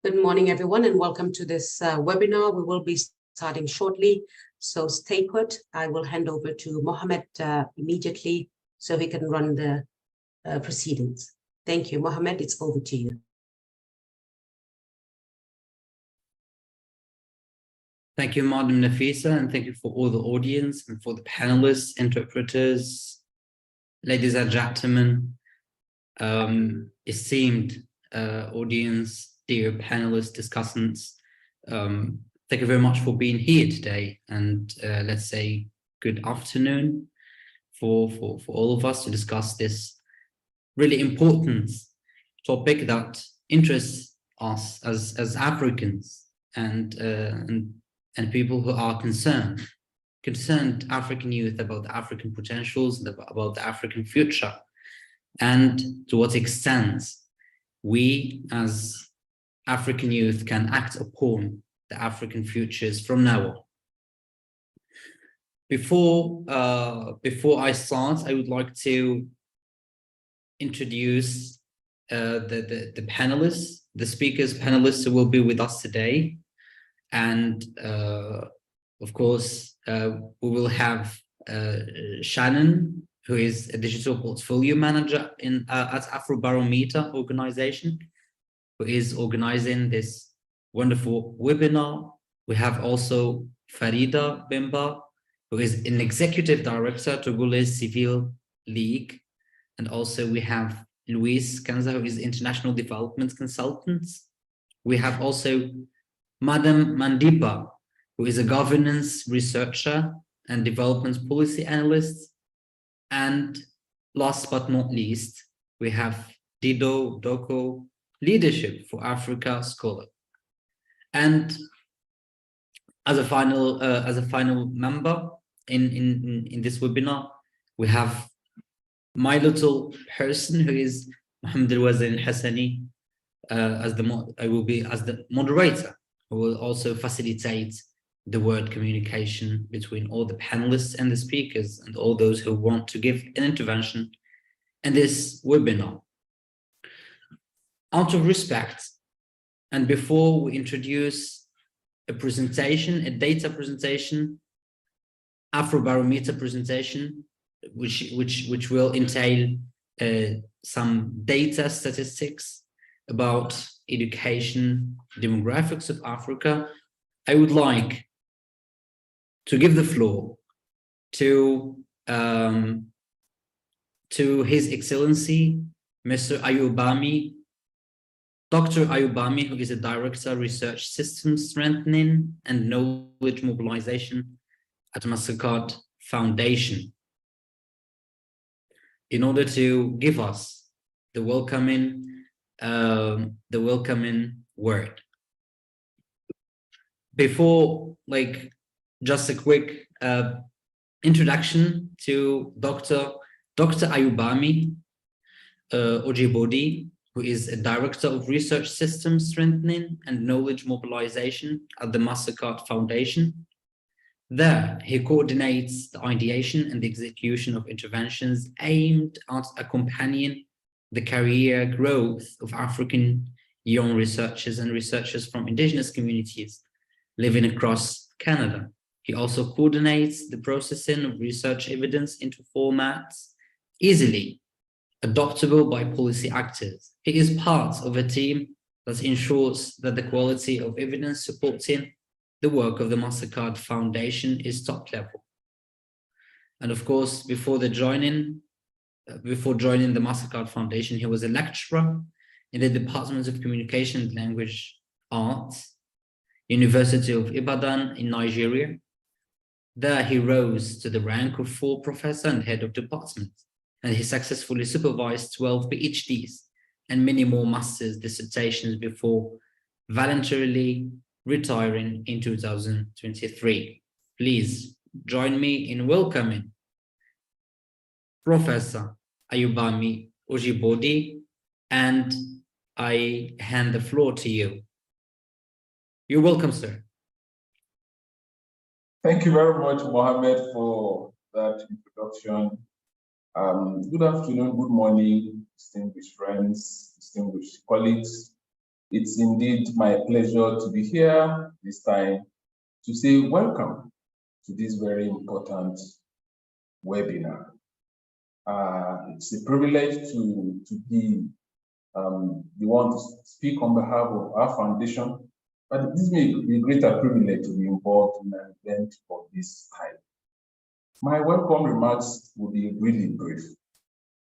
Good morning, everyone, and welcome to this webinar. We will be starting shortly, so stay put. I will hand over to Mohammed immediately so he can run the proceedings. Thank you. Mohammed, it's over to you. Thank you, Madam Nafisa, and thank you for all the audience and for the panelists, interpreters, ladies and gentlemen, esteemed audience, dear panelists, discussants. Thank you very much for being here today, and let's say good afternoon for all of us to discuss this really important topic that interests us as Africans and people who are concerned African youth about the African potentials, about the African future, and to what extent we as African youth can act upon the African futures from now on. Before I start, I would like to introduce the panelists, the panelists who will be with us today. And of course, we will have Shannon, who is a digital portfolio manager at Afrobarometer organization, who is organizing this wonderful webinar. We have also Farida Bimba, who is an executive director to Gules Civil League. And also we have Luis Kanza, who is international development consultant. We have also Madam Mandiba, who is a governance researcher and development policy analyst. And last but not least, we have Dido Doko, Leadership for Africa scholar. And as a final member in this webinar, we have my little person, who is Mohammed Al-Wazin Hassani, I will be as the moderator, who will also facilitate the word communication between all the panelists and the speakers and all those who want to give an intervention in this webinar. Out of respect, and before we introduce a presentation, a data presentation, Afrobarometer presentation, which will entail some data statistics about education, demographics of Africa, I would like to give the floor to His Excellency, Mr. Ayubami, Dr. Ayubami, who is a Director, Research Systems Strengthening and Knowledge Mobilization at Mastercard Foundation, in order to give us the welcoming word. Before, just a quick introduction to Dr. Ayubami Ojibodi, who is a Director of Research Systems Strengthening and Knowledge Mobilization at the Mastercard Foundation. There, he coordinates the ideation and the execution of interventions aimed at accompanying the career growth of African young researchers and researchers from indigenous communities living across Canada. He also coordinates the processing of research evidence into formats easily adoptable by policy actors. He is part of a team that ensures that the quality of evidence supporting the work of the Mastercard Foundation is top level. And of course, before joining the Mastercard Foundation, he was a lecturer in the Department of Communication and Language Arts, University of Ibadan in Nigeria. There he rose to the rank of full professor and head of department, and he successfully supervised 12 PhDs and many more master's dissertations before voluntarily retiring in 2023. Please join me in welcoming Professor Ayubami Ojibodi, and I hand the floor to you. You're welcome, sir. Thank you very much, Mohammed, for that introduction. Good afternoon, good morning, distinguished friends, distinguished colleagues. It's indeed my pleasure to be here this time to say welcome to this very important webinar. It's a privilege to be the one to speak on behalf of our foundation, but it gives me a greater privilege to be involved in an event of this type. My welcome remarks will be really brief,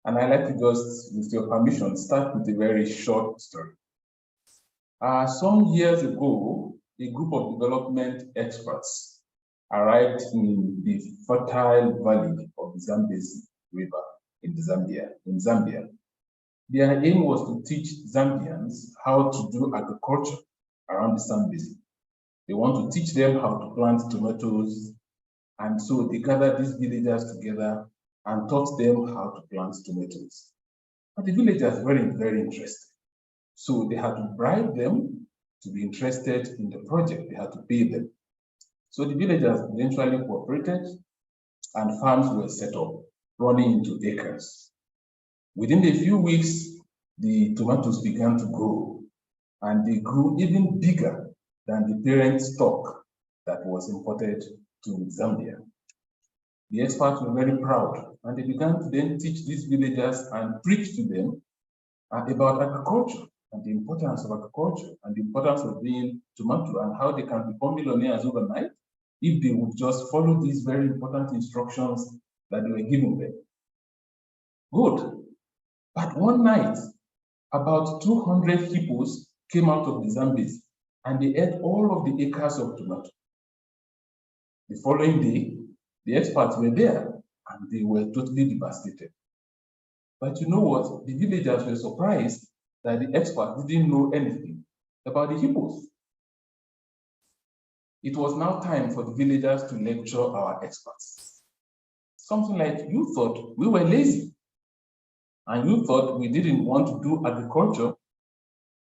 and I'd like to just, with your permission, start with a very short story. Some years ago, a group of development experts arrived in the fertile valley of the Zambezi River in Zambia. Their aim was to teach Zambians how to do agriculture around the Zambezi. They want to teach them how to plant tomatoes, and so they gathered these villagers together and taught them how to plant tomatoes. But the villagers were very interested. So they had to bribe them to be interested in the project. They had to pay them. So the villagers eventually cooperated and farms were set up, running into acres. Within a few weeks, the tomatoes began to grow, and they grew even bigger than the parent stock that was imported to Zambia. The experts were very proud, and they began to then teach these villagers and preach to them about agriculture and the importance of agriculture and the importance of being tomato and how they can become millionaires overnight if they would just follow these very important instructions that they were giving them. Good. But one night, about 200 hippos came out of the Zambezi and they ate all of the acres of tomato. The following day, the experts were there and they were totally devastated. But you know what? The villagers were surprised that the experts didn't know anything about the hippos. It was now time for the villagers to lecture our experts. Something like, you thought we were lazy, and you thought we didn't want to do agriculture.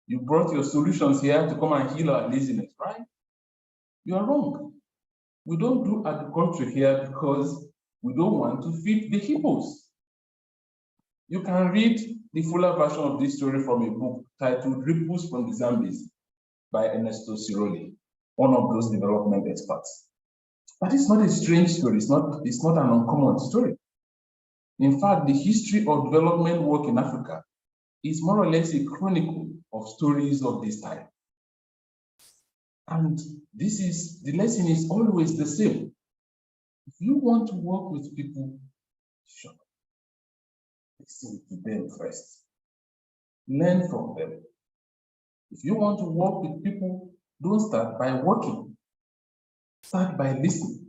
You brought your solutions here to come and heal our laziness, right? You are wrong. We don't do agriculture here because we don't want to feed the hippos. You can read the fuller version of this story from a book titled Ripples from the Zambezi by Ernesto Ciroli, one of those development experts. But it's not a strange story. It's not an uncommon story. In fact, the history of development work in Africa is more or less a chronicle of stories of this time. And the lesson is always the same. If you want to work with people, sure, listen to them first. Learn from them. If you want to work with people, don't start by working. Start by listening.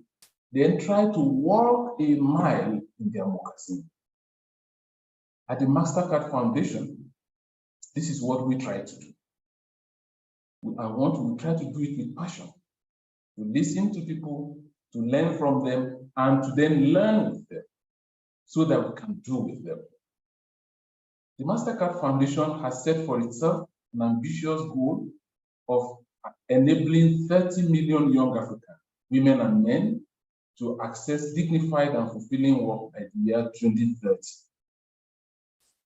Then try to walk a mile in their moccasin. At the Mastercard Foundation, this is what we try to do. We try to do it with passion. To listen to people, to learn from them, and to then learn with them so that we can do with them. The Mastercard Foundation has set for itself an ambitious goal of enabling 30 million young African women and men to access dignified and fulfilling work by the year 2030.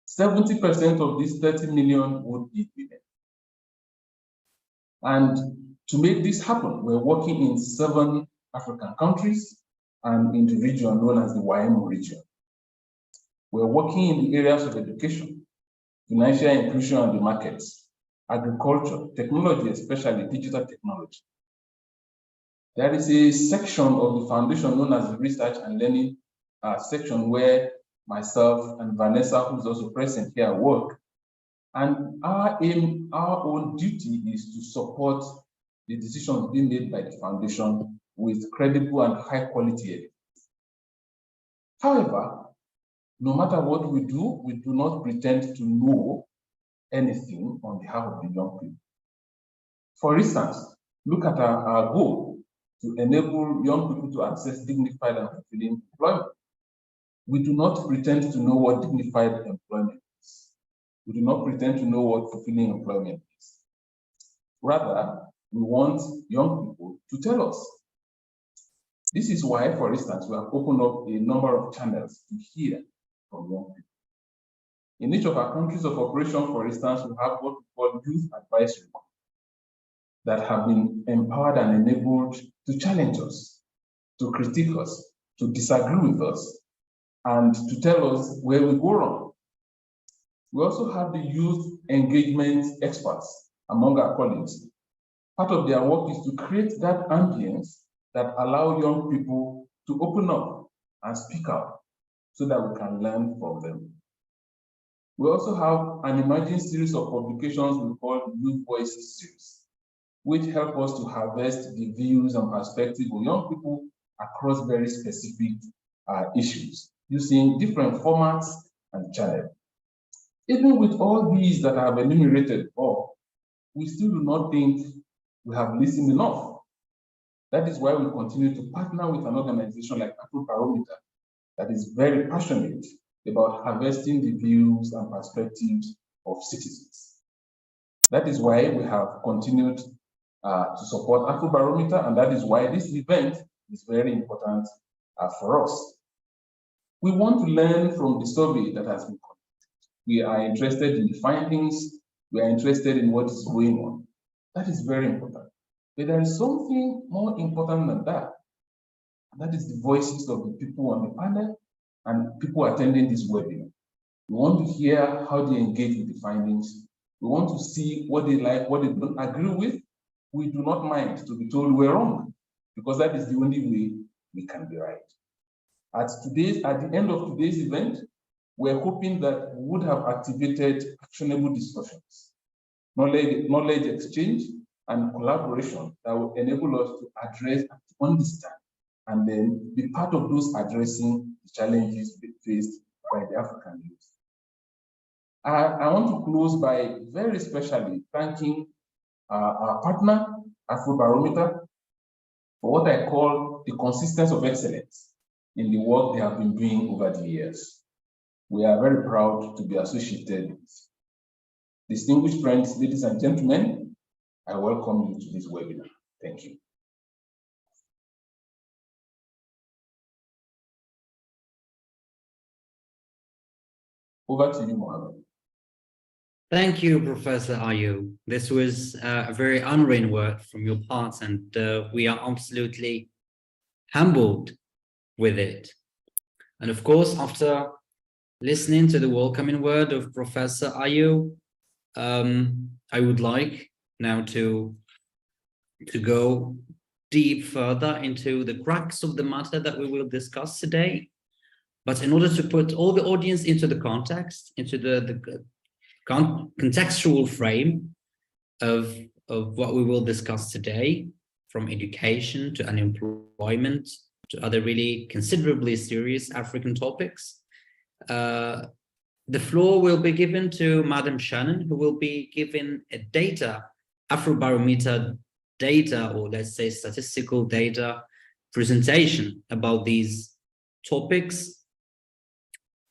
70% of these 30 million would be women. And to make this happen, we're working in 7 African countries and in the region known as the YMO region. We're working in the areas of education, financial inclusion and the markets, agriculture, technology, especially digital technology. There is a section of the foundation known as the Research and Learning section where myself and Vanessa, who's also present here, work. And our aim, our own duty is to support the decisions being made by the foundation with credible and high quality evidence. However, no matter what we do not pretend to know anything on behalf of the young people. For instance, look at our goal to enable young people to access dignified and fulfilling employment. We do not pretend to know what dignified employment is. We do not pretend to know what fulfilling employment is. Rather, we want young people to tell us. This is why, for instance, we have opened up a number of channels to hear from young people. In each of our countries of operation, for instance, we have what we call youth advisory that have been empowered and enabled to challenge us, to critique us, to disagree with us, and to tell us where we go wrong. We also have the youth engagement experts among our colleagues. Part of their work is to create that ambience that allow young people to open up and speak out so that we can learn from them. We also have an emerging series of publications we call Youth Voices series, which help us to harvest the views and perspectives of young people across very specific issues, using different formats and channels. Even with all these that I have enumerated, we still do not think we have listened enough. That is why we continue to partner with an organization like Afrobarometer that is very passionate about harvesting the views and perspectives of citizens. That is why we have continued to support Afrobarometer, and that is why this event is very important for us. We want to learn from the survey that has been conducted. We are interested in the findings. We are interested in what is going on. That is very important. But there is something more important than that. And that is the voices of the people on the panel and people attending this webinar. We want to hear how they engage with the findings. We want to see what they like, what they don't agree with. We do not mind to be told we're wrong, because that is the only way we can be right. At the end of today's event, we're hoping that we would have activated actionable discussions, knowledge exchange, and collaboration that will enable us to address and to understand, and then be part of those addressing the challenges faced by the African youth. I want to close by very specially thanking our partner, Afrobarometer, for what I call the consistency of excellence in the work they have been doing over the years. We are very proud to be associated with. Distinguished friends, ladies and gentlemen, I welcome you to this webinar. Thank you. Over to you, Mohammed. Thank you, Professor Ayu. This was a very honoring word from your part, and we are absolutely humbled with it. And of course, after listening to the welcoming word of Professor Ayu, I would like now to go deep further into the crux of the matter that we will discuss today. But in order to put all the audience into the context, into the contextual frame of what we will discuss today, from education to unemployment to other really considerably serious African topics, the floor will be given to Madam Shannon, who will be giving a Afrobarometer data, or let's say statistical data presentation about these topics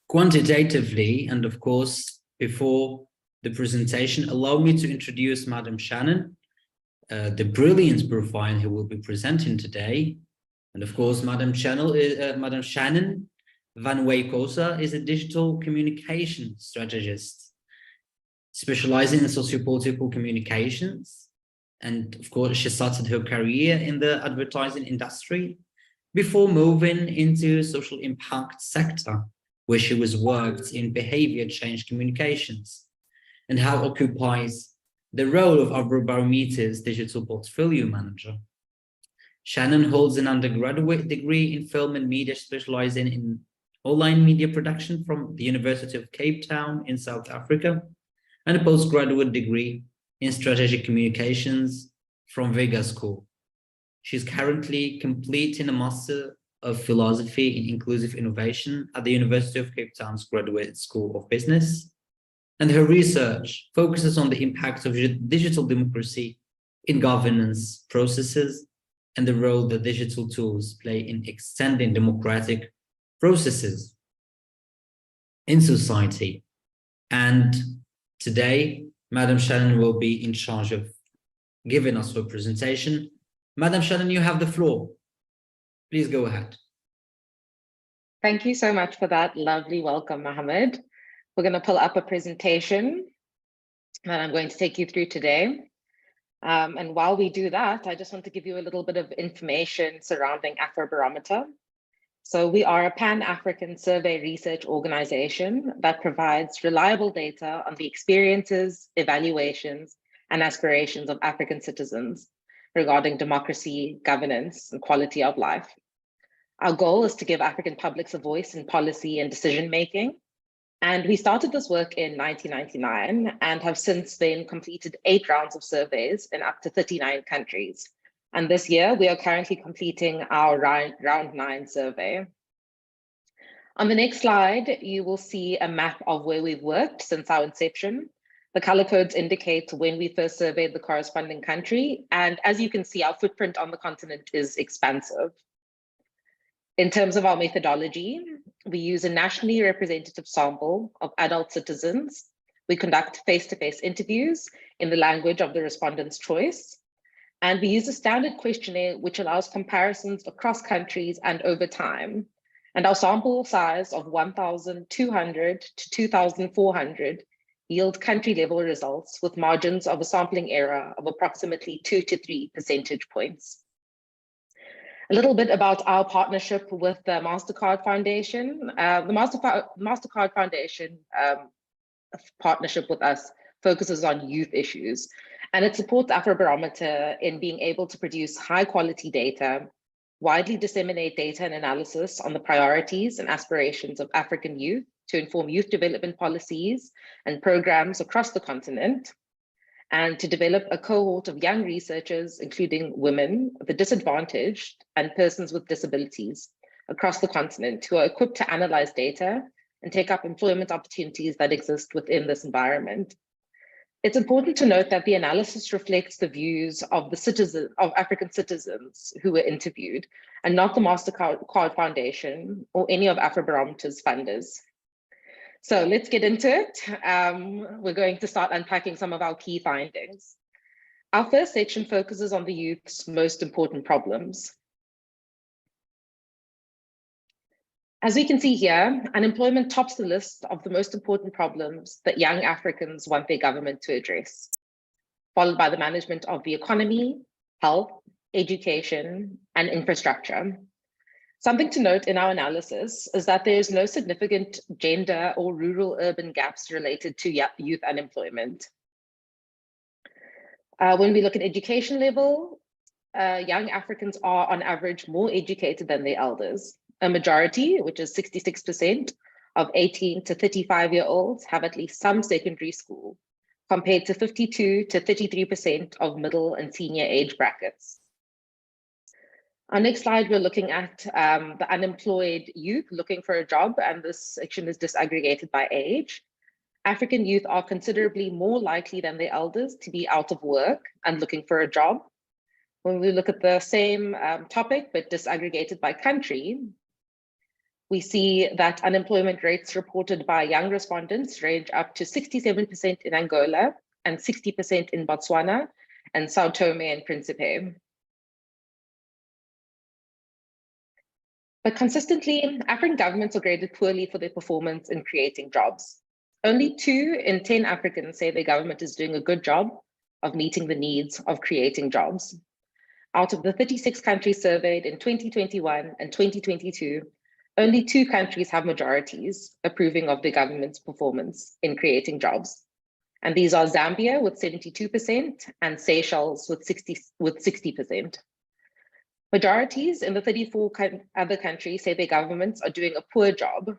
quantitatively. And of course, before the presentation, allow me to introduce Madam Shannon, the brilliant profile who will be presenting today. And of course, Madam Shannon Van Wykosa is a digital communication strategist, specializing in sociopolitical communications. And of course, she started her career in the advertising industry before moving into social impact sector, where she was worked in behavior change communications, and now occupies the role of Afrobarometer's digital portfolio manager. Shannon holds an undergraduate degree in film and media, specializing in online media production from the University of Cape Town in South Africa, and a postgraduate degree in strategic communications from Vega School. She's currently completing a Master of Philosophy in Inclusive Innovation at the University of Cape Town's Graduate School of Business, and her research focuses on the impact of digital democracy in governance processes and the role that digital tools play in extending democratic processes in society. And today, Madam Shannon will be in charge of giving us her presentation. Madam Shannon, you have the floor. Please go ahead. Thank you so much for that lovely welcome, Mohammed. We're going to pull up a presentation that I'm going to take you through today. And while we do that, I just want to give you a little bit of information surrounding Afrobarometer. So we are a Pan-African survey research organization that provides reliable data on the experiences, evaluations, and aspirations of African citizens regarding democracy, governance, and quality of life. Our goal is to give African publics a voice in policy and decision-making. And we started this work in 1999 and have since then completed 8 rounds of surveys in up to 39 countries. And this year, we are currently completing our round 9 survey. On the next slide, you will see a map of where we've worked since our inception. The color codes indicate when we first surveyed the corresponding country. And as you can see, our footprint on the continent is expansive. In terms of our methodology, we use a nationally representative sample of adult citizens. We conduct face-to-face interviews in the language of the respondent's choice. And we use a standard questionnaire which allows comparisons across countries and over time. And our sample size of 1,200 to 2,400 yield country-level results with margins of a sampling error of approximately 2 to 3 percentage points. A little bit about our partnership with the Mastercard Foundation. The Mastercard Foundation partnership with us focuses on youth issues, and it supports Afrobarometer in being able to produce high quality data, widely disseminate data and analysis on the priorities and aspirations of African youth to inform youth development policies and programs across the continent, and to develop a cohort of young researchers, including women, the disadvantaged, and persons with disabilities across the continent who are equipped to analyze data and take up employment opportunities that exist within this environment. It's important to note that the analysis reflects the views of African citizens who were interviewed, and not the Mastercard Foundation or any of Afrobarometer's funders. So let's get into it. We're going to start unpacking some of our key findings. Our first section focuses on the youth's most important problems. As we can see here, unemployment tops the list of the most important problems that young Africans want their government to address, followed by the management of the economy, health, education, and infrastructure. Something to note in our analysis is that there is no significant gender or rural-urban gaps related to youth unemployment. When we look at education level, young Africans are on average more educated than their elders. A majority, which is 66% of 18 to 35-year-olds have at least some secondary school, compared to 52 to 33% of middle and senior age brackets. Our next slide, we're looking at the unemployed youth looking for a job, and this section is disaggregated by age. African youth are considerably more likely than their elders to be out of work and looking for a job. When we look at the same topic, but disaggregated by country, we see that unemployment rates reported by young respondents range up to 67% in Angola and 60% in Botswana and Sao Tome and Principe. But consistently, African governments are graded poorly for their performance in creating jobs. Only 2 in 10 Africans say their government is doing a good job of meeting the needs of creating jobs. Out of the 36 countries surveyed in 2021 and 2022, only 2 countries have majorities approving of their government's performance in creating jobs. And these are Zambia with 72% and Seychelles with 60%. Majorities in the 34 other countries say their governments are doing a poor job.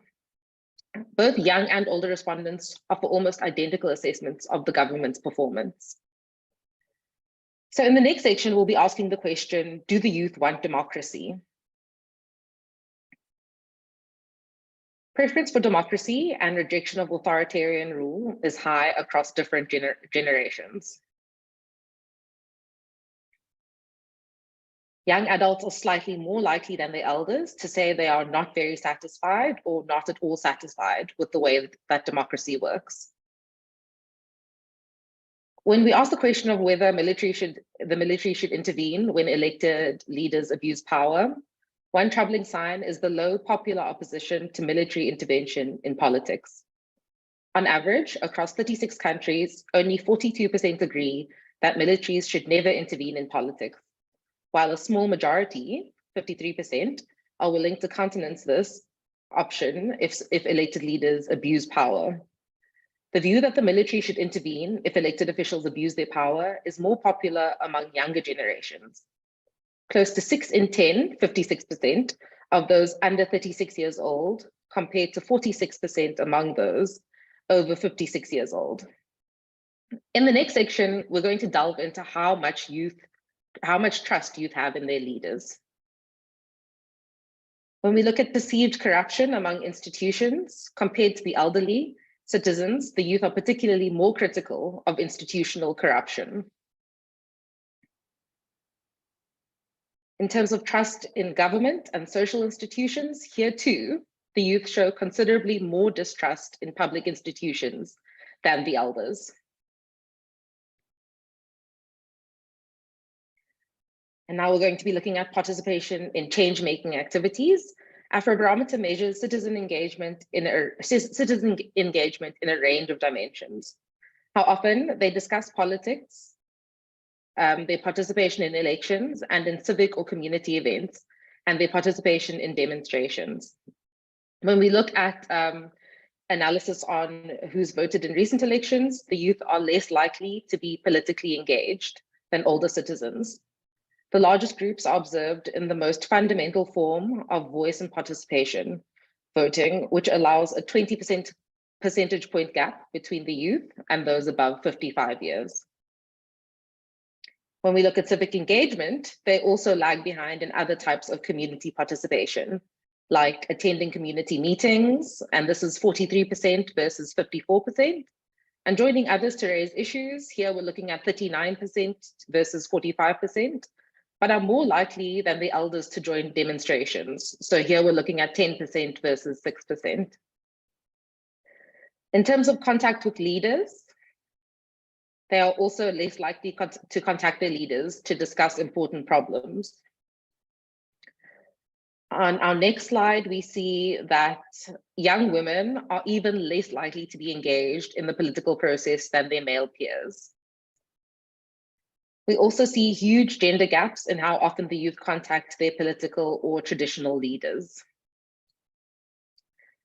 Both young and older respondents offer almost identical assessments of the government's performance. So in the next section, we'll be asking the question, do the youth want democracy? Preference for democracy and rejection of authoritarian rule is high across different generations. Young adults are slightly more likely than their elders to say they are not very satisfied or not at all satisfied with the way that democracy works. When we ask the question of whether the military should intervene when elected leaders abuse power, one troubling sign is the low popular opposition to military intervention in politics. On average, across 36 countries, only 42% agree that militaries should never intervene in politics, while a small majority, 53%, are willing to countenance this option if elected leaders abuse power. The view that the military should intervene if elected officials abuse their power is more popular among younger generations. Close to 6 in 10, 56%, of those under 36 years old, compared to 46% among those over 56 years old. In the next section, we're going to delve into how much trust youth have in their leaders. When we look at perceived corruption among institutions compared to the elderly, citizens, the youth are particularly more critical of institutional corruption. In terms of trust in government and social institutions, here too, the youth show considerably more distrust in public institutions than the elders. And now we're going to be looking at participation in change-making activities. Afrobarometer measures citizen engagement in a range of dimensions. How often they discuss politics, their participation in elections and in civic or community events, and their participation in demonstrations. When we look at analysis on who's voted in recent elections, the youth are less likely to be politically engaged than older citizens. The largest groups are observed in the most fundamental form of voice and participation, voting, which allows a 20% percentage point gap between the youth and those above 55 years. When we look at civic engagement, they also lag behind in other types of community participation, like attending community meetings, and this is 43% versus 54%, and joining others to raise issues. Here we're looking at 39% versus 45%, but are more likely than the elders to join demonstrations. So here we're looking at 10% versus 6%. In terms of contact with leaders, they are also less likely to contact their leaders to discuss important problems. On our next slide, we see that young women are even less likely to be engaged in the political process than their male peers. We also see huge gender gaps in how often the youth contact their political or traditional leaders.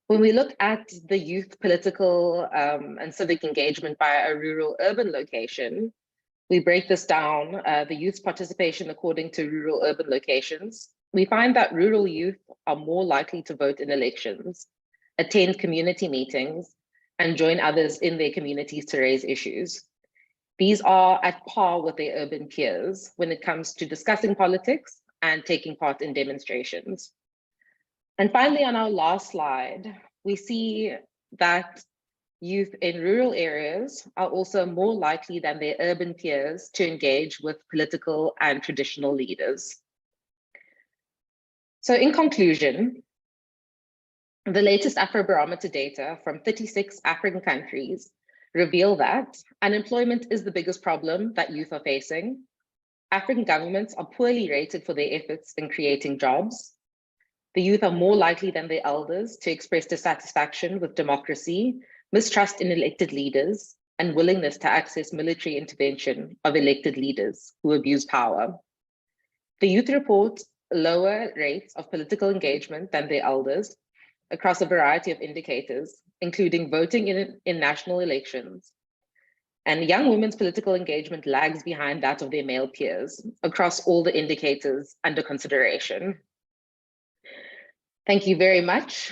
When we look at the youth political and civic engagement by a rural-urban location, we break this down, the youth's participation according to rural-urban locations. We find that rural youth are more likely to vote in elections, attend community meetings, and join others in their communities to raise issues. These are at par with their urban peers when it comes to discussing politics and taking part in demonstrations. And finally, on our last slide, we see that youth in rural areas are also more likely than their urban peers to engage with political and traditional leaders. So in conclusion, the latest Afrobarometer data from 36 African countries reveal that unemployment is the biggest problem that youth are facing. African governments are poorly rated for their efforts in creating jobs. The youth are more likely than their elders to express dissatisfaction with democracy, mistrust in elected leaders, and willingness to access military intervention of elected leaders who abuse power. The youth report lower rates of political engagement than their elders across a variety of indicators, including voting in national elections. And young women's political engagement lags behind that of their male peers across all the indicators under consideration. Thank you very much.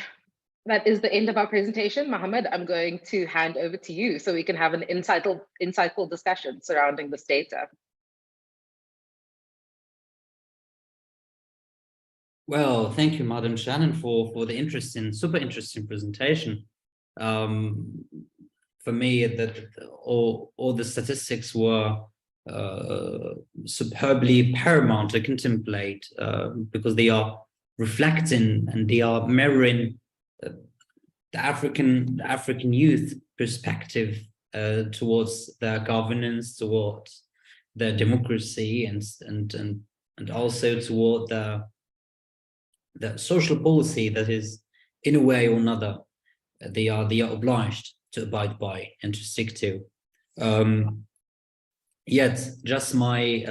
That is the end of our presentation. Mohammed, I'm going to hand over to you so we can have an insightful discussion surrounding this data. Well, thank you, Madam Shannon, for the super interesting presentation. For me, all the statistics were superbly paramount to contemplate because they are reflecting and they are mirroring the African youth perspective towards their governance, towards their democracy, and also toward the social policy that is, in a way or another, they are obliged abide by and to stick to. Yet, just my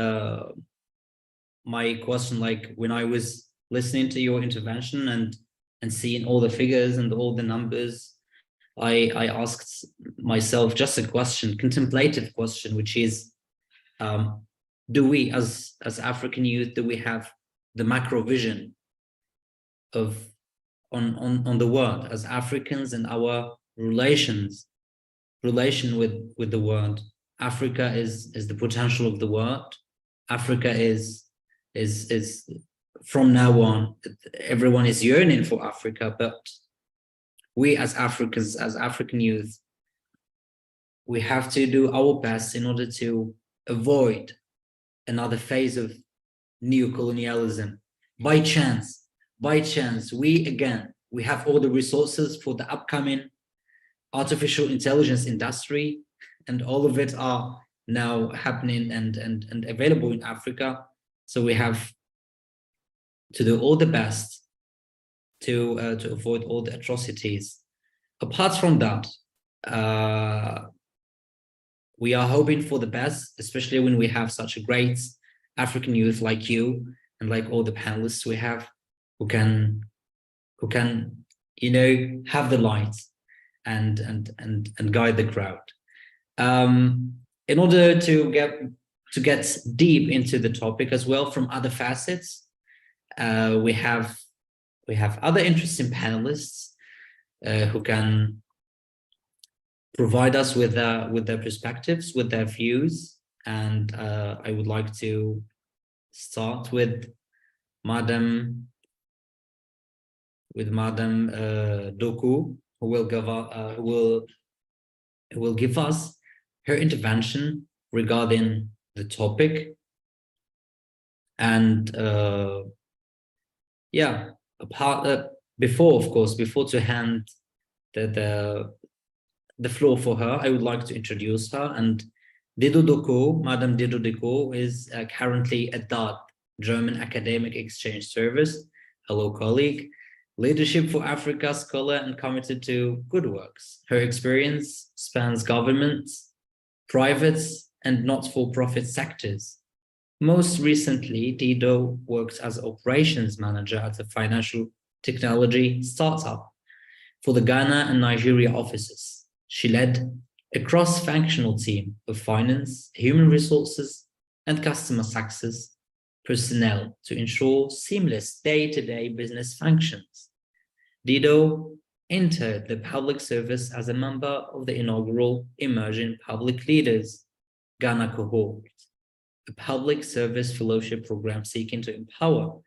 my question, like when I was listening to your intervention and seeing all the figures and all the numbers, I asked myself just a question, contemplative question, which is, do we as African youth, do we have the macro vision of on the world as Africans and our relation with the world? Africa is the potential of the world. Africa is from now on, everyone is yearning for Africa, but we as Africans, as African youth, we have to do our best in order to avoid another phase of neocolonialism. By chance, we have all the resources for the upcoming artificial intelligence industry, and all of it are now happening and available in Africa. So we have to do all the best to avoid all the atrocities. Apart from that, we are hoping for the best, especially when we have such a great African youth like you and like all the panelists we have, who can have the light and guide the crowd. In order to get deep into the topic as well from other facets, we have other interesting panelists who can provide us with their perspectives, with their views, and I would like to start with Madam Doku, who will give us her intervention regarding the topic. And before to hand the floor for her, I would like to introduce her. And Dido Doku, Madam Dido Doku, is currently at DART, German Academic Exchange Service, hello colleague, Leadership for Africa scholar and committed to good works. Her experience spans governments, private and not-for-profit sectors. Most recently, Dido worked as operations manager at a financial technology startup for the Ghana and Nigeria offices. She led a cross-functional team of finance, human resources, and customer success personnel to ensure seamless day-to-day business functions. Dido entered the public service as a member of the inaugural Emerging Public Leaders Ghana cohort, a public service fellowship program seeking to empower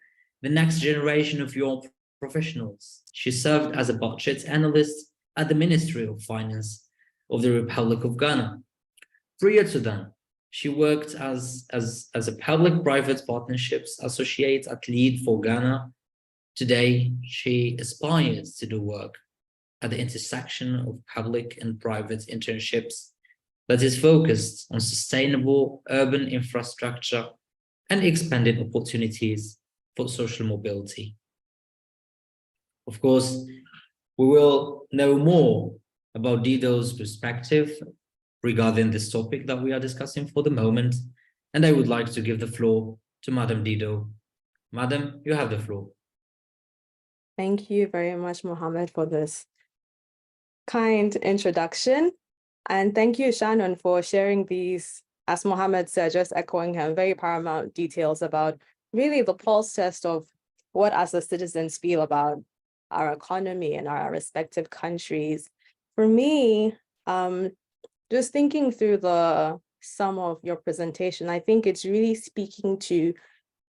the next generation of young professionals. She served as a budget analyst at the Ministry of Finance of the Republic of Ghana. Prior to that, she worked as a public-private partnerships associate at Lead for Ghana. Today, she aspires to do work at the intersection of public and private internships that is focused on sustainable urban infrastructure and expanded opportunities for social mobility. Of course, we will know more about Dido's perspective regarding this topic that we are discussing for the moment, and I would like to give the floor to Madam Dido. Madam, you have the floor. Thank you very much, Mohammed, for this kind introduction. And thank you, Shannon, for sharing these, as Mohammed said, just echoing him, very paramount details about really the pulse test of what as the citizens feel about our economy and our respective countries. For me, just thinking through the sum of your presentation, I think it's really speaking to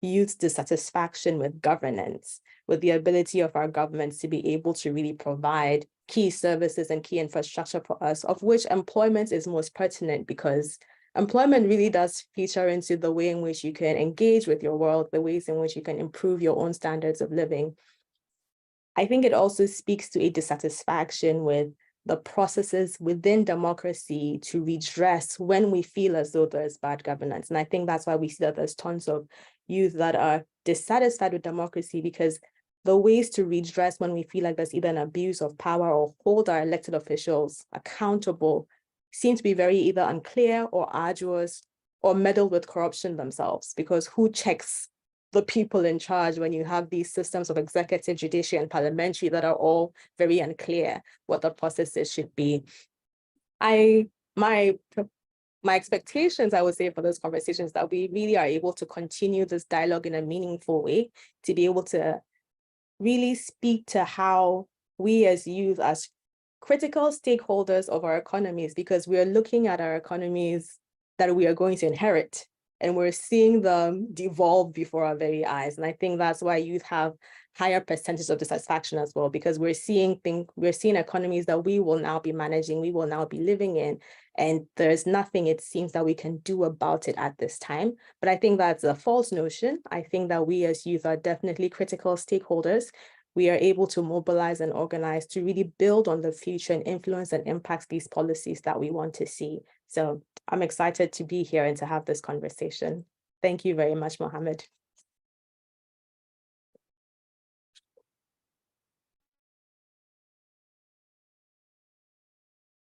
youth's dissatisfaction with governance, with the ability of our governments to be able to really provide key services and key infrastructure for us, of which employment is most pertinent, because employment really does feature into the way in which you can engage with your world, the ways in which you can improve your own standards of living. I think it also speaks to a dissatisfaction with the processes within democracy to redress when we feel as though there's bad governance. And I think that's why we see that there's tons of youth that are dissatisfied with democracy, because the ways to redress when we feel like there's either an abuse of power or hold our elected officials accountable seem to be very either unclear or arduous or meddle with corruption themselves, because who checks the people in charge when you have these systems of executive, judiciary, and parliamentary that are all very unclear what the processes should be. My expectations, I would say, for this conversation is that we really are able to continue this dialogue in a meaningful way, to be able to really speak to how we as youth, as critical stakeholders of our economies, because we are looking at our economies that we are going to inherit, and we're seeing them devolve before our very eyes. And I think that's why youth have higher percentages of dissatisfaction as well, because we're seeing economies that we will now be managing, we will now be living in, and there's nothing, it seems, that we can do about it at this time. But I think that's a false notion. I think that we as youth are definitely critical stakeholders. We are able to mobilize and organize to really build on the future and influence and impact these policies that we want to see. So I'm excited to be here and to have this conversation. Thank you very much, Mohammed.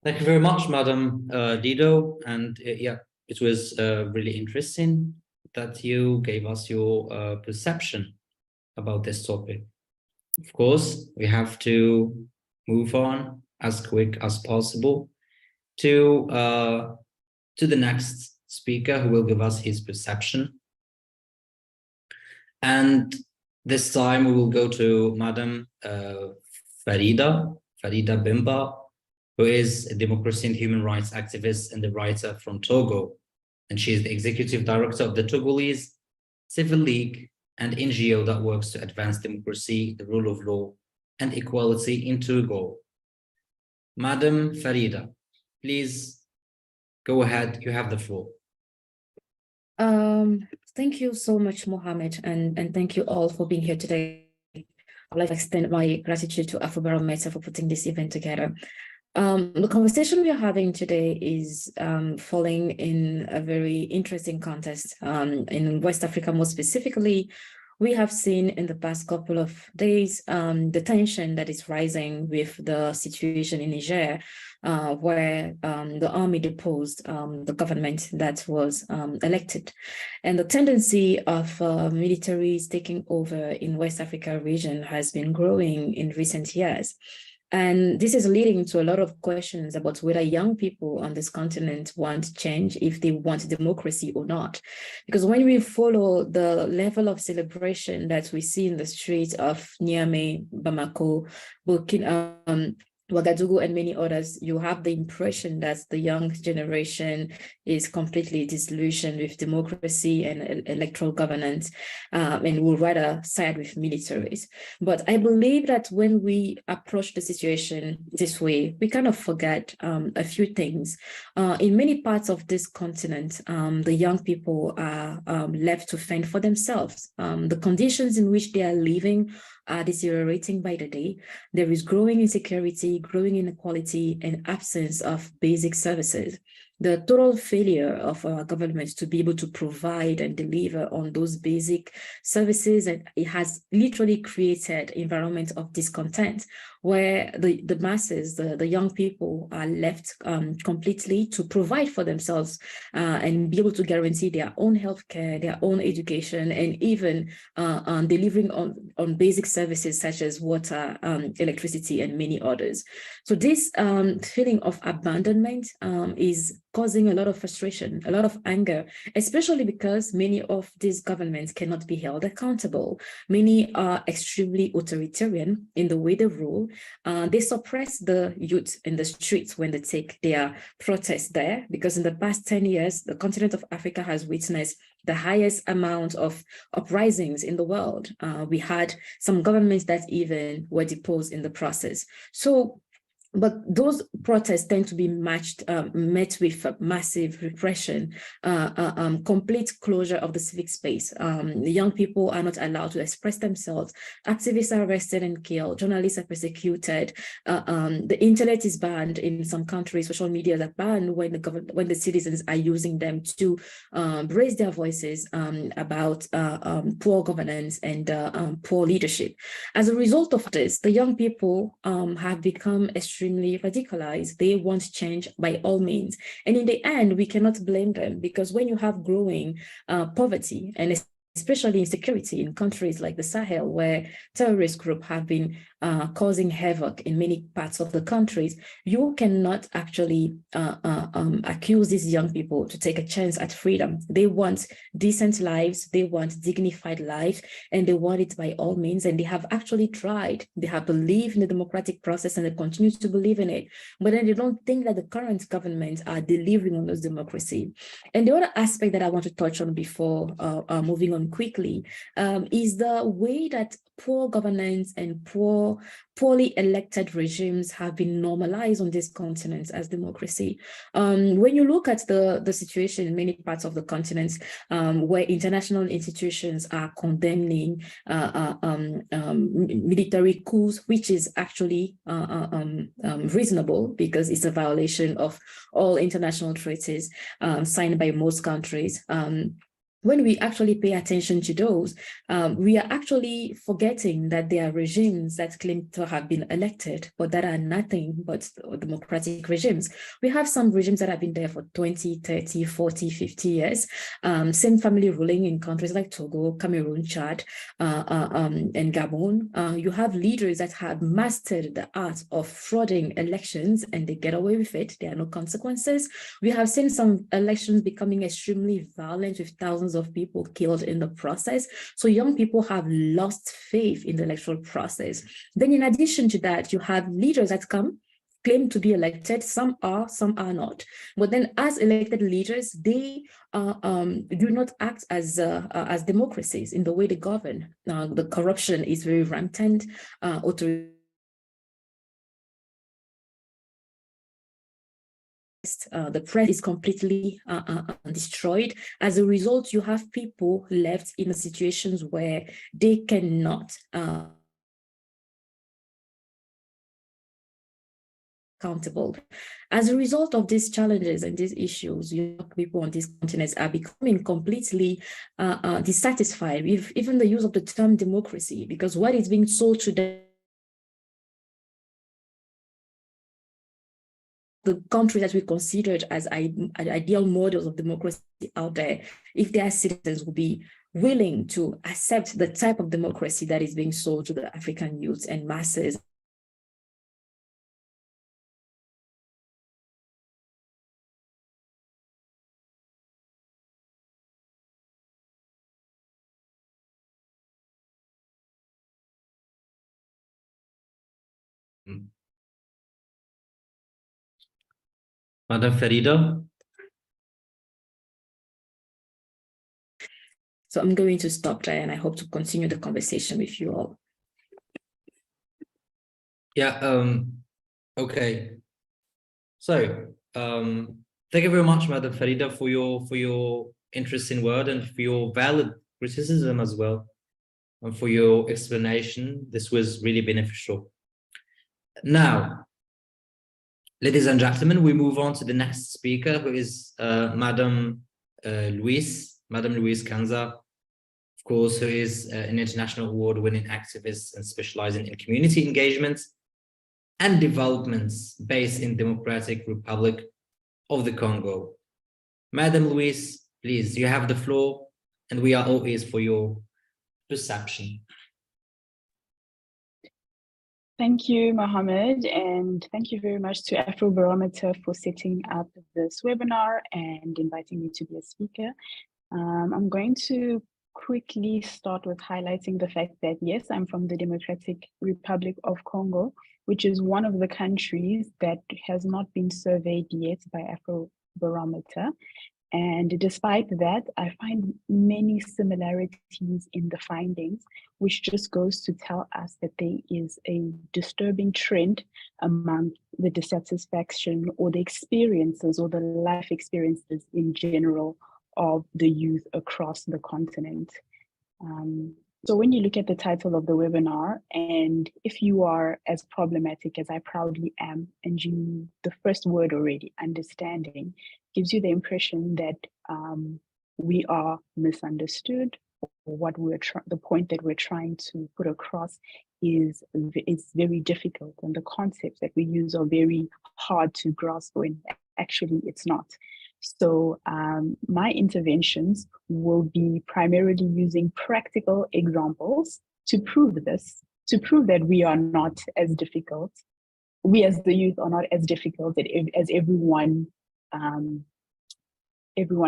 Thank you very much, Madam Dido. And yeah, it was really interesting that you gave us your perception about this topic. Of course, we have to move on as quick as possible to the next speaker, who will give us his perception. And this time we will go to Madam Farida Bimba, who is a democracy and human rights activist and a writer from Togo. And she is the executive director of the Togolese Civil League, an NGO that works to advance democracy, the rule of law, and equality in Togo. Madam Farida, please go ahead, you have the floor. Thank you so much, Mohammed, and thank you all for being here today. I'd like to extend my gratitude to Afrobarometer for putting this event together. The conversation we are having today is falling in a very interesting context. In West Africa, more specifically, we have seen in the past couple of days the tension that is rising with the situation in Niger, where the army deposed the government that was elected. And the tendency of militaries taking over in West Africa region has been growing in recent years. And this is leading to a lot of questions about whether young people on this continent want change, if they want democracy or not. Because when we follow the level of celebration that we see in the streets of Niamey, Bamako, Burkina, Ouagadougou, and many others, you have the impression that the young generation is completely disillusioned with democracy and electoral governance, and will rather side with militaries. But I believe that when we approach the situation this way, we kind of forget a few things. In many parts of this continent, the young people are left to fend for themselves. The conditions in which they are living are deteriorating by the day. There is growing insecurity, growing inequality, and absence of basic services. The total failure of our government to be able to provide and deliver on those basic services, and it has literally created an environment of discontent where the masses, the young people are left completely to provide for themselves and be able to guarantee their own healthcare, their own education, and even on delivering on basic services such as water, electricity, and many others. So this feeling of abandonment is causing a lot of frustration, a lot of anger, especially because many of these governments cannot be held accountable. Many are extremely authoritarian in the way they rule. They suppress the youth in the streets when they take their protests there, because in the past 10 years, the continent of Africa has witnessed the highest amount of uprisings in the world. We had some governments that even were deposed in the process. So But those protests tend to be met with massive repression, complete closure of the civic space. The young people are not allowed to express themselves. Activists are arrested and killed. Journalists are persecuted. The internet is banned in some countries. Social media is banned when the citizens are using them to raise their voices about poor governance and poor leadership. As a result of this, the young people have become extremely radicalized. They want change by all means. And in the end, we cannot blame them, because when you have growing poverty and especially insecurity in countries like the Sahel, where terrorist groups have been causing havoc in many parts of the countries, you cannot actually accuse these young people to take a chance at freedom. They want decent lives, they want dignified lives, and they want it by all means. And they have actually tried. They have believed in the democratic process and they continue to believe in it. But then they don't think that the current government are delivering on this democracy. And the other aspect that I want to touch on before moving on quickly is the way that poor governance and poorly elected regimes have been normalized on this continent as democracy. When you look at the situation in many parts of the continent where international institutions are condemning military coups, which is actually reasonable because it's a violation of all international treaties signed by most countries. When we actually pay attention to those, we are actually forgetting that there are regimes that claim to have been elected, but that are nothing but democratic regimes. We have some regimes that have been there for 20, 30, 40, 50 years. Same family ruling in countries like Togo, Cameroon, Chad, and Gabon. You have leaders that have mastered the art of frauding elections and they get away with it. There are no consequences. We have seen some elections becoming extremely violent with thousands of people killed in the process. So young people have lost faith in the electoral process. Then in addition to that, you have leaders that claim to be elected. Some are not. But then as elected leaders, they do not act as democracies in the way they govern. The corruption is very rampant. The press is completely destroyed. As a result, you have people left in situations where they cannot accountable. As a result of these challenges and these issues, young people on these continents are becoming completely dissatisfied with even the use of the term democracy, because what is being sold to them, the countries that we considered as ideal models of democracy out there, if their citizens will be willing to accept the type of democracy that is being sold to the African youth and masses. Madam Farida. So I'm going to stop there and I hope to continue the conversation with you all. Yeah, okay. So thank you very much, Madam Farida, for your interesting word and for your valid criticism as well, and for your explanation. This was really beneficial. Now, ladies and gentlemen, we move on to the next speaker, who is Madam Louise Kanza, of course, who is an international award-winning activist and specializing in community engagements and developments based in Democratic Republic of the Congo. Madam Louise, please, you have the floor, and we are all ears for your perception. Thank you, Mohammed, and thank you very much to Afrobarometer for setting up this webinar and inviting me to be a speaker. I'm going to quickly start with highlighting the fact that, yes, I'm from the Democratic Republic of Congo, which is one of the countries that has not been surveyed yet by Afrobarometer. And despite that, I find many similarities in the findings, which just goes to tell us that there is a disturbing trend among the dissatisfaction or the experiences or the life experiences in general of the youth across the continent. So when you look at the title of the webinar, and if you are as problematic as I proudly am, and you, the first word already, understanding, gives you the impression that we are misunderstood, or what the point that we're trying to put across is very difficult, and the concepts that we use are very hard to grasp when actually it's not. So my interventions will be primarily using practical examples to prove this, to prove that we are not as difficult. We as the youth are not as difficult as everyone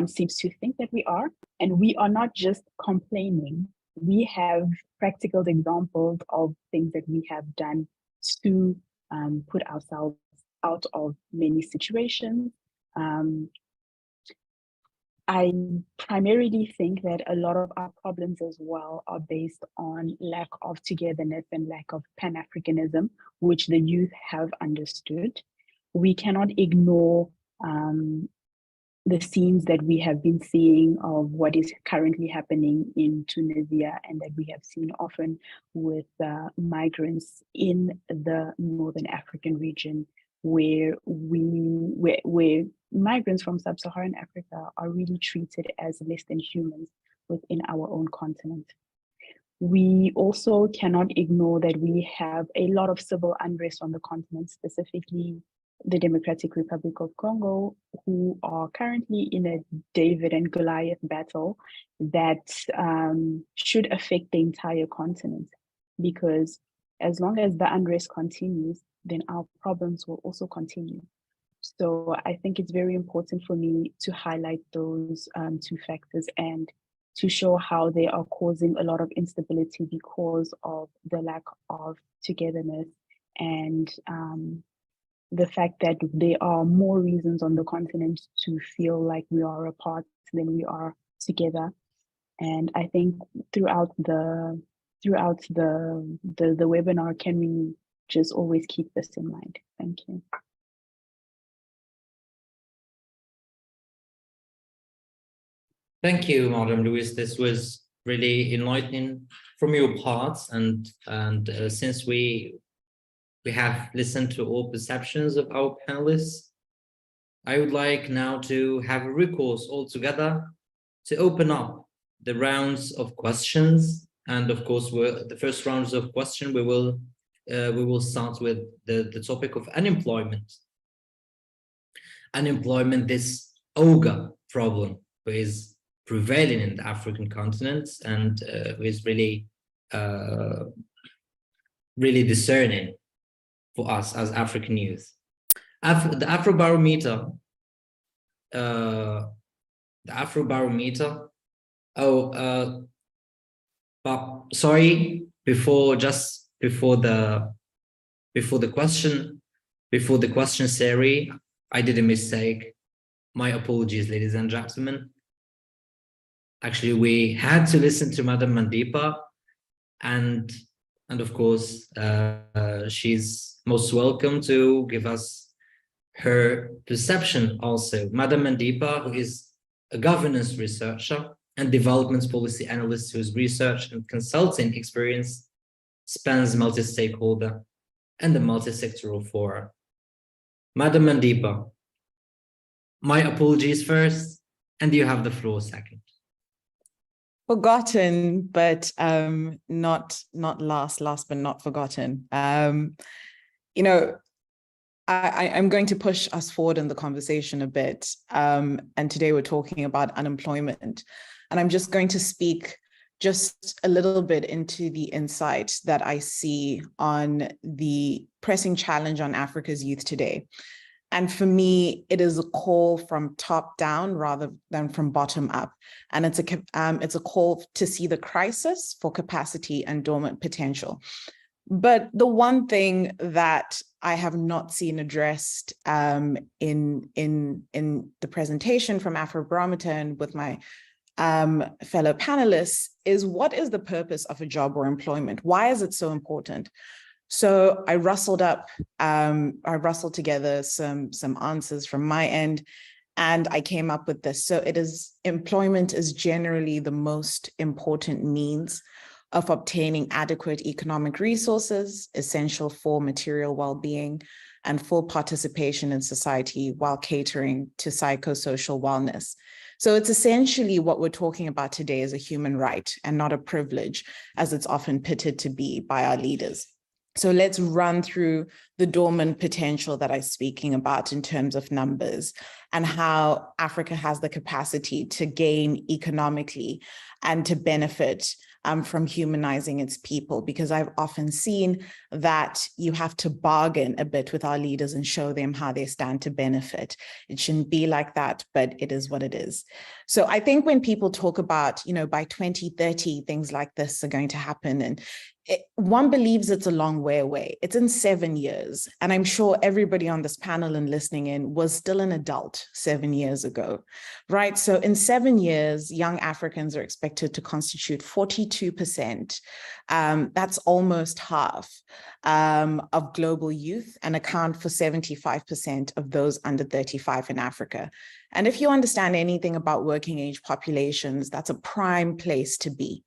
seems to think that we are. And we are not just complaining. We have practical examples of things that we have done to put ourselves out of many situations. I primarily think that a lot of our problems as well are based on lack of togetherness and lack of Pan-Africanism, which the youth have understood. We cannot ignore the scenes that we have been seeing of what is currently happening in Tunisia, and that we have seen often with migrants in the Northern African region, where migrants from sub-Saharan Africa are really treated as less than humans within our own continent. We also cannot ignore that we have a lot of civil unrest on the continent, specifically the Democratic Republic of Congo, who are currently in a David and Goliath battle that should affect the entire continent, because as long as the unrest continues, then our problems will also continue. So I think it's very important for me to highlight those two factors and to show how they are causing a lot of instability because of the lack of togetherness and the fact that there are more reasons on the continent to feel like we are apart than we are together. And I think throughout the webinar, can we just always keep this in mind? Thank you. Thank you, Madam Louise. This was really enlightening from your part, and since we have listened to all perceptions of our panelists, I would like now to have a recourse all together to open up the rounds of questions. And of course, the first rounds of question, we will start with the topic of unemployment. Unemployment, this ogre problem, which is prevailing in the African continent and is really really discerning for us as African youth. The Afrobarometer, but sorry, before the question series, I did a mistake. My apologies, ladies and gentlemen. Actually, we had to listen to Madam Mandipa, and of course, she's most welcome to give us her perception also. Madam Mandipa, who is a governance researcher and development policy analyst whose research and consulting experience spans multi-stakeholder and the multi-sectoral fora. Madam Mandipa, my apologies first, and you have the floor second. Forgotten, but not last but not forgotten. You know, I'm going to push us forward in the conversation a bit. And today we're talking about unemployment. And I'm just going to speak just a little bit into the insight that I see on the pressing challenge on Africa's youth today. And for me, it is a call from top down rather than from bottom up. And it's a call to see the crisis for capacity and dormant potential. But the one thing that I have not seen addressed in the presentation from Afrobarometer and with my fellow panelists is, what is the purpose of a job or employment? Why is it so important? So I rustled together some answers from my end, and I came up with this. So employment is generally the most important means of obtaining adequate economic resources, essential for material well-being and full participation in society while catering to psychosocial wellness. So it's essentially what we're talking about today is a human right and not a privilege, as it's often pitted to be by our leaders. So let's run through the dormant potential that I'm speaking about in terms of numbers and how Africa has the capacity to gain economically and to benefit from humanizing its people, because I've often seen that you have to bargain a bit with our leaders and show them how they stand to benefit. It shouldn't be like that, but it is what it is. So I think when people talk about, by 2030, things like this are going to happen, and one believes it's a long way away. It's in 7 years. And I'm sure everybody on this panel and listening in was still an adult 7 years ago, right? So in 7 years, young Africans are expected to constitute 42%. That's almost half of global youth and account for 75% of those under 35 in Africa. And if you understand anything about working age populations, that's a prime place to be.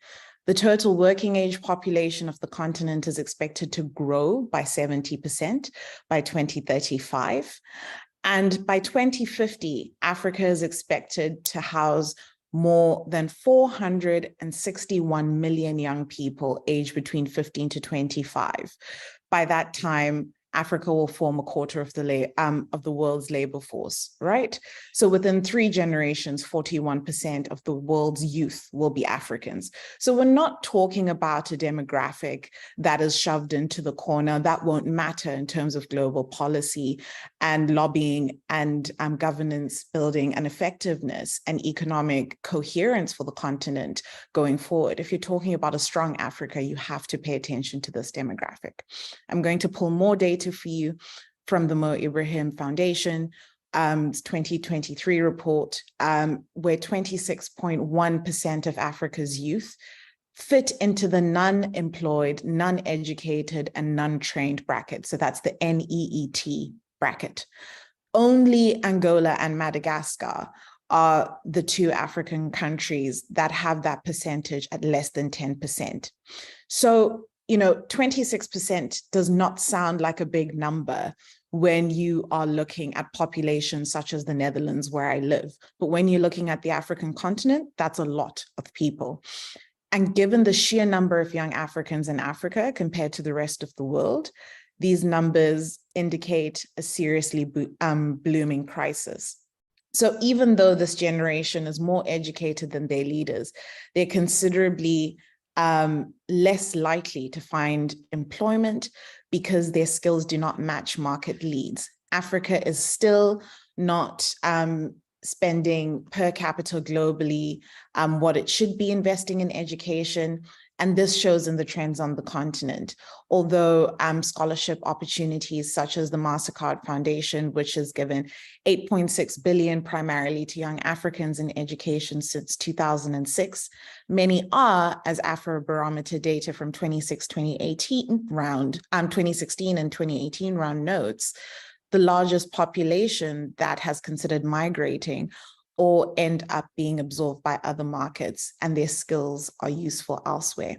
The total working age population of the continent is expected to grow by 70% by 2035. And by 2050, Africa is expected to house more than 461 million young people aged between 15 to 25. By that time, Africa will form a quarter of the world's labor force, right? So within 3 generations, 41% of the world's youth will be Africans. So we're not talking about a demographic that is shoved into the corner. That won't matter in terms of global policy and lobbying and governance building and effectiveness and economic coherence for the continent going forward. If you're talking about a strong Africa, you have to pay attention to this demographic. I'm going to pull more data for you from the Mo Ibrahim Foundation 2023 report, where 26.1% of Africa's youth fit into the non-employed, non-educated, and non-trained bracket. So that's the NEET bracket. Only Angola and Madagascar are the 2 African countries that have that percentage at less than 10%. So 26% does not sound like a big number when you are looking at populations such as the Netherlands, where I live. But when you're looking at the African continent, that's a lot of people. And given the sheer number of young Africans in Africa compared to the rest of the world, these numbers indicate a seriously blooming crisis. So even though this generation is more educated than their leaders, they're considerably less likely to find employment because their skills do not match market leads. Africa is still not spending per capita globally what it should be investing in education. And this shows in the trends on the continent. Although scholarship opportunities such as the Mastercard Foundation, which has given 8.6 billion primarily to young Africans in education since 2006, many are, as Afrobarometer data from 2016 and 2018 round notes, the largest population that has considered migrating or end up being absorbed by other markets, and their skills are useful elsewhere.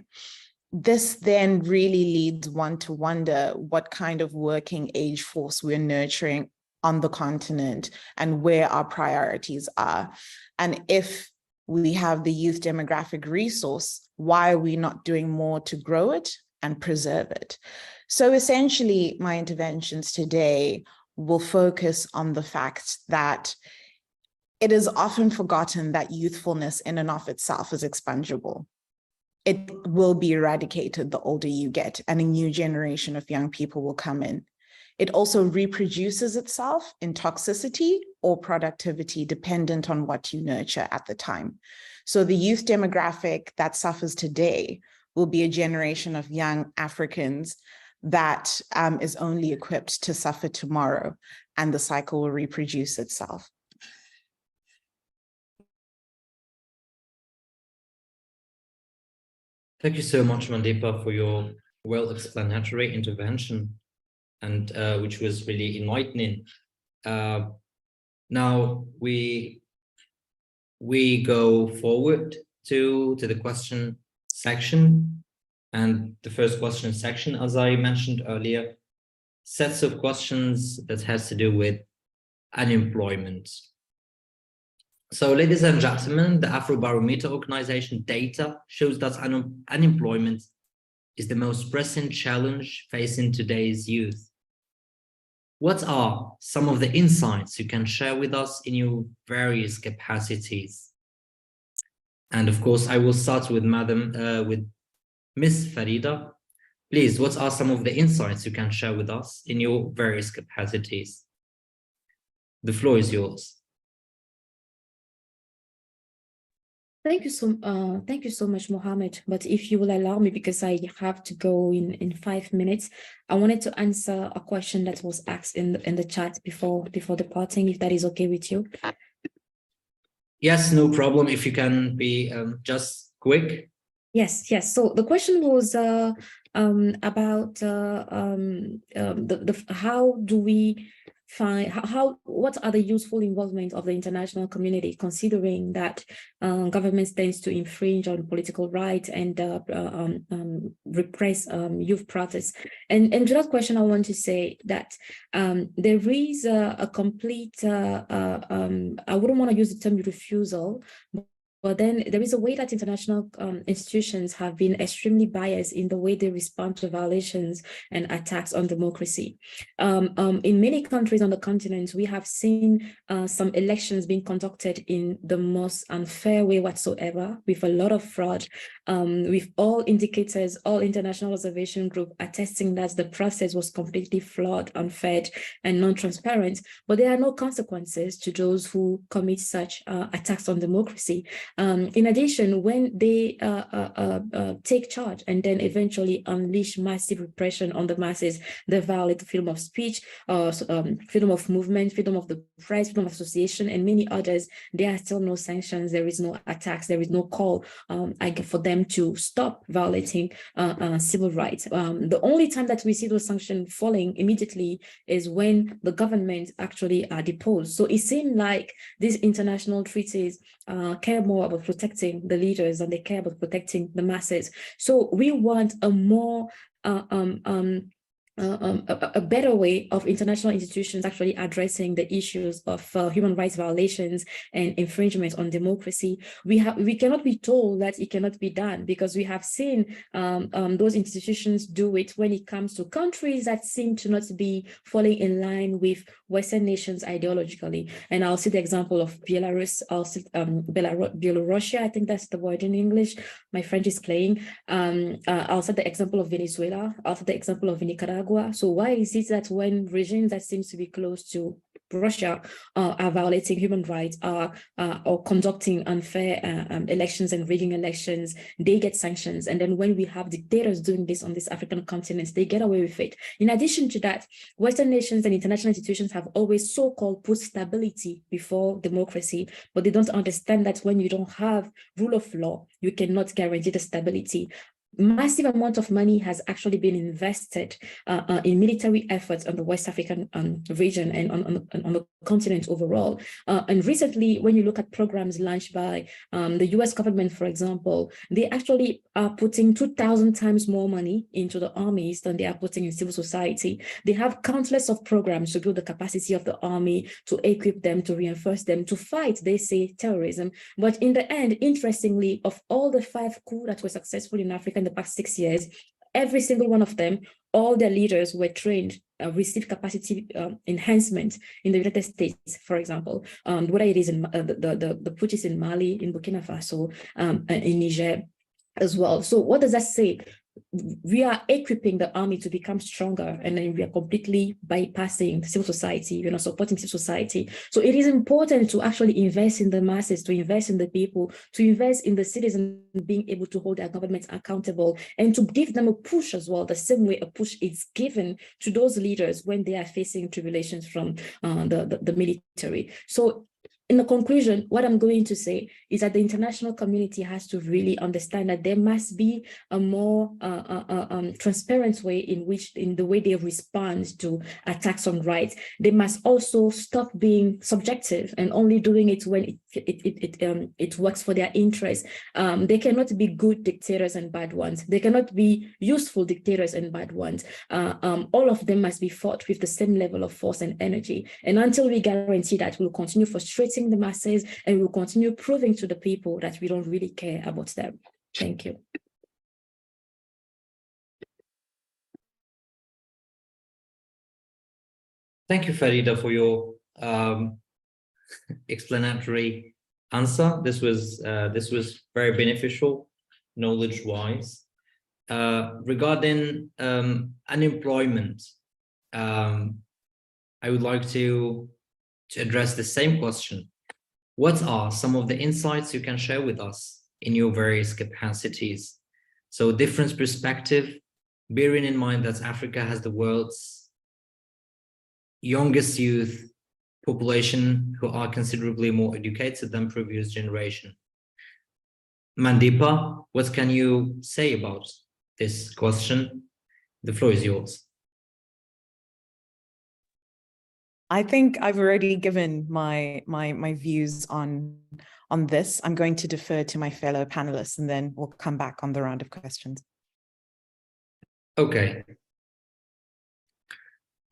This then really leads one to wonder what kind of working age force we're nurturing on the continent and where our priorities are. And if we have the youth demographic resource, why are we not doing more to grow it and preserve it? So essentially, my interventions today will focus on the fact that it is often forgotten that youthfulness in and of itself is expungible. It will be eradicated the older you get, and a new generation of young people will come in. It also reproduces itself in toxicity or productivity, dependent on what you nurture at the time. So the youth demographic that suffers today will be a generation of young Africans that is only equipped to suffer tomorrow, and the cycle will reproduce itself. Thank you so much, Mandepa, for your well-explanatory intervention, and which was really enlightening. Now we go forward to the question section, and the first question section, as I mentioned earlier, sets of questions that has to do with unemployment. So, ladies and gentlemen, the Afrobarometer organization data shows that unemployment is the most pressing challenge facing today's youth. What are some of the insights you can share with us in your various capacities? And of course, I will start with with Miss Farida. Please, what are some of the insights you can share with us in your various capacities? The floor is yours. Thank you so much, Mohammed. But if you will allow me, because I have to go in 5 minutes, I wanted to answer a question that was asked in the chat before departing, if that is okay with you. Yes, no problem. If you can be just quick. Yes. So the question was about how do we find what are the useful involvement of the international community, considering that governments tends to infringe on political rights and repress youth protests. And to that question, I want to say that there is a complete I wouldn't want to use the term refusal, but then there is a way that international institutions have been extremely biased in the way they respond to violations and attacks on democracy. In many countries on the continent, we have seen some elections being conducted in the most unfair way whatsoever, with a lot of fraud, with all indicators, all international observation group attesting that the process was completely flawed, unfair, and non-transparent. But there are no consequences to those who commit such attacks on democracy. In addition, when they take charge and then eventually unleash massive repression on the masses, they violate freedom of speech, freedom of movement, freedom of the press, freedom of association, and many others. There are still no sanctions. There is no attacks. There is no call for them to stop violating civil rights. The only time that we see those sanctions falling immediately is when the government actually are deposed. So it seems like these international treaties care more about protecting the leaders than they care about protecting the masses. So we want a more a better way of international institutions actually addressing the issues of human rights violations and infringement on democracy. We cannot be told that it cannot be done, because we have seen those institutions do it when it comes to countries that seem to not be falling in line with Western nations ideologically. And I'll see the example of Belarus, also Belarusia, I think that's the word in English. My French is playing. I'll set the example of Venezuela, also the example of Nicaragua. So why is it that when regimes that seems to be close to Russia are violating human rights, or conducting unfair elections and rigging elections, they get sanctions? And then when we have dictators doing this on this African continent, they get away with it. In addition to that, Western nations and international institutions have always so-called put stability before democracy, but they don't understand that when you don't have rule of law, you cannot guarantee the stability. Massive amount of money has actually been invested in military efforts on the West African region and on the continent overall. And recently, when you look at programs launched by the US government, for example, they actually are putting 2,000 times more money into the armies than they are putting in civil society. They have countless of programs to build the capacity of the army, to equip them, to reinforce them, to fight, they say, terrorism. But in the end, interestingly, of all the 5 coups that were successful in Africa in the past 6 years, every single one of them, all their leaders were trained, received capacity enhancement in the United States, for example, whether it is in the putsch in Mali, in Burkina Faso, in Niger as well. So what does that say? we are equipping the army to become stronger, and then we are completely bypassing civil society, you know, supporting civil society. So it is important to actually invest in the masses, to invest in the people, to invest in the citizens being able to hold their governments accountable, and to give them a push as well, the same way a push is given to those leaders when they are facing tribulations from the military. So in the conclusion, what I'm going to say is that the international community has to really understand that there must be a more transparent way in the way they respond to attacks on rights. They must also stop being subjective and only doing it when it works for their interest. They cannot be good dictators and bad ones. They cannot be useful dictators and bad ones. All of them must be fought with the same level of force and energy. And until we guarantee that, we'll continue frustrating the masses, and we'll continue proving to the people that we don't really care about them. Thank you. Thank you, Farida, for your explanatory answer. This was very beneficial, knowledge-wise. Regarding unemployment, I would like to address the same question. What are some of the insights you can share with us in your various capacities? So different perspective, bearing in mind that Africa has the world's youngest youth population who are considerably more educated than previous generation. Mandeepa, what can you say about this question? The floor is yours. I think I've already given my views on this. I'm going to defer to my fellow panelists, and then we'll come back on the round of questions. Okay.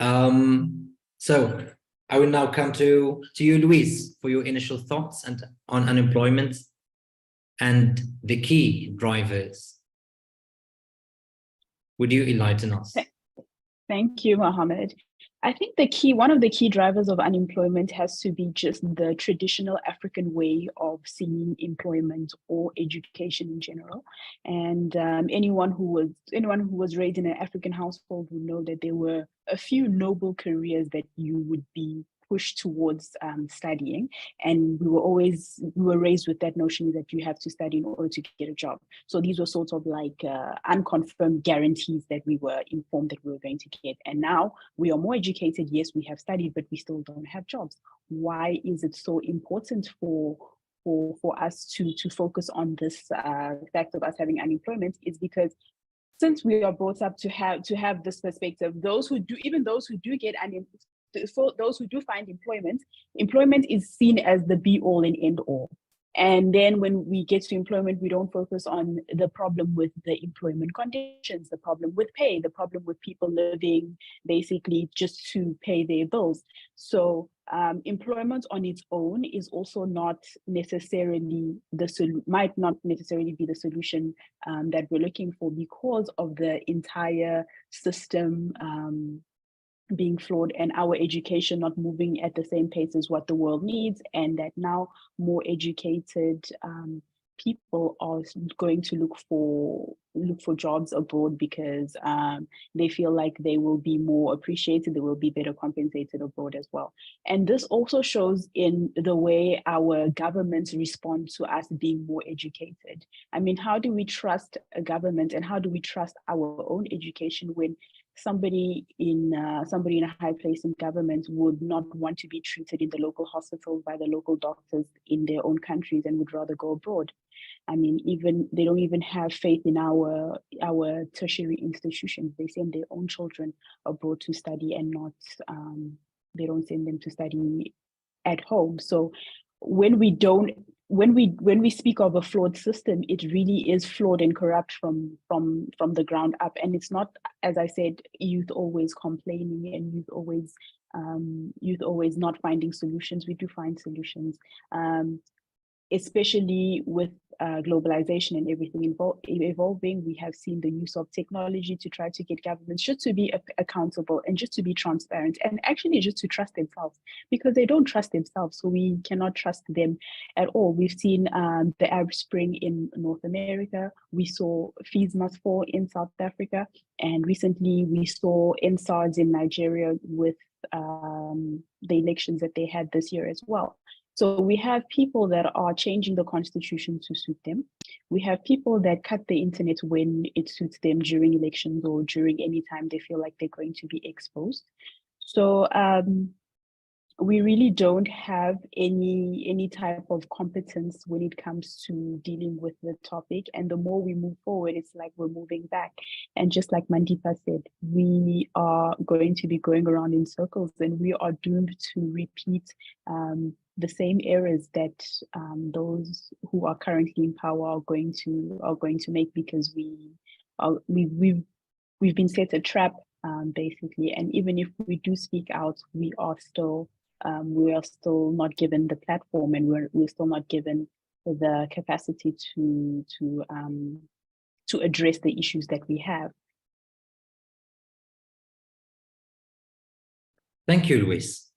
So I will now come to you, Louise, for your initial thoughts on unemployment and the key drivers. Would you enlighten us? Thank you, Mohammed. I think one of the key drivers of unemployment has to be just the traditional African way of seeing employment or education in general. And anyone who was raised in an African household will know that there were a few noble careers that you would be pushed towards studying, and we were raised with that notion that you have to study in order to get a job. So these were sort of like unconfirmed guarantees that we were informed that we were going to get. And now we are more educated. Yes, we have studied, but we still don't have jobs. Why is it so important for us to focus on this fact of us having unemployment? Is because since we are brought up to have this perspective, those who do get unemployment, for those who do find employment is seen as the be all and end all. And then when we get to employment, we don't focus on the problem with the employment conditions, the problem with pay, the problem with people living basically just to pay their bills. So employment on its own is also not necessarily might not necessarily be the solution that we're looking for, because of the entire system being flawed and our education not moving at the same pace as what the world needs, and that now more educated people are going to look for jobs abroad because they feel like they will be more appreciated, they will be better compensated abroad as well. And this also shows in the way our governments respond to us being more educated. I mean, how do we trust a government, and how do we trust our own education when somebody in a high place in government would not want to be treated in the local hospitals by the local doctors in their own countries and would rather go abroad? I mean, they don't even have faith in our tertiary institutions. They send their own children abroad to study, and not they don't send them to study at home. So when we speak of a flawed system, it really is flawed and corrupt from the ground up. And it's not, as I said, youth always complaining and youth always not finding solutions. We do find solutions, especially with globalization and everything evolving, we have seen the use of technology to try to get governments just to be accountable and just to be transparent, and actually just to trust themselves, because they don't trust themselves, so we cannot trust them at all. We've seen the Arab Spring in North America, we saw fees must fall in South Africa, and recently we saw NSARS in Nigeria with the elections that they had this year as well. So we have people that are changing the constitution to suit them. We have people that cut the internet when it suits them during elections or during any time they feel like they're going to be exposed. So we really don't have any type of competence when it comes to dealing with the topic. And the more we move forward, it's like we're moving back. And just like Mandipa said, we are going to be going around in circles, and we are doomed to repeat the same errors that those who are currently in power are going to make, because we've been set a trap, basically. And even if we do speak out, we are still not given the platform, and we're still not given the capacity to address the issues that we have. Thank you, Luis.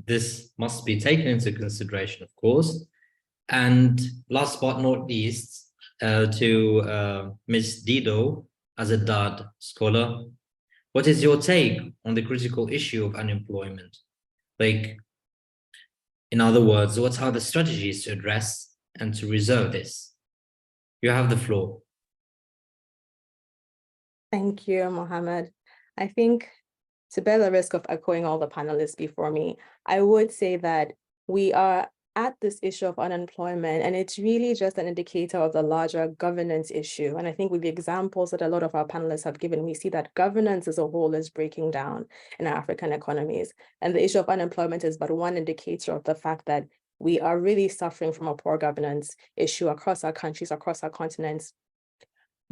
This must be taken into consideration, of course. And last but not least, to Ms. Dido, as a DAD scholar, what is your take on the critical issue of unemployment? Like, in other words, what are the strategies to address and to resolve this? You have the floor. Thank you, Mohammed. I think, to bear the risk of echoing all the panelists before me, I would say that we are at this issue of unemployment, and it's really just an indicator of the larger governance issue. And I think with the examples that a lot of our panelists have given, we see that governance as a whole is breaking down in African economies. And the issue of unemployment is but one indicator of the fact that we are really suffering from a poor governance issue across our countries, across our continents,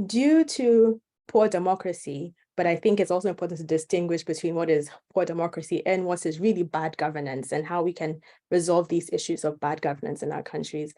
due to poor democracy. But I think it's also important to distinguish between what is poor democracy and what is really bad governance, and how we can resolve these issues of bad governance in our countries.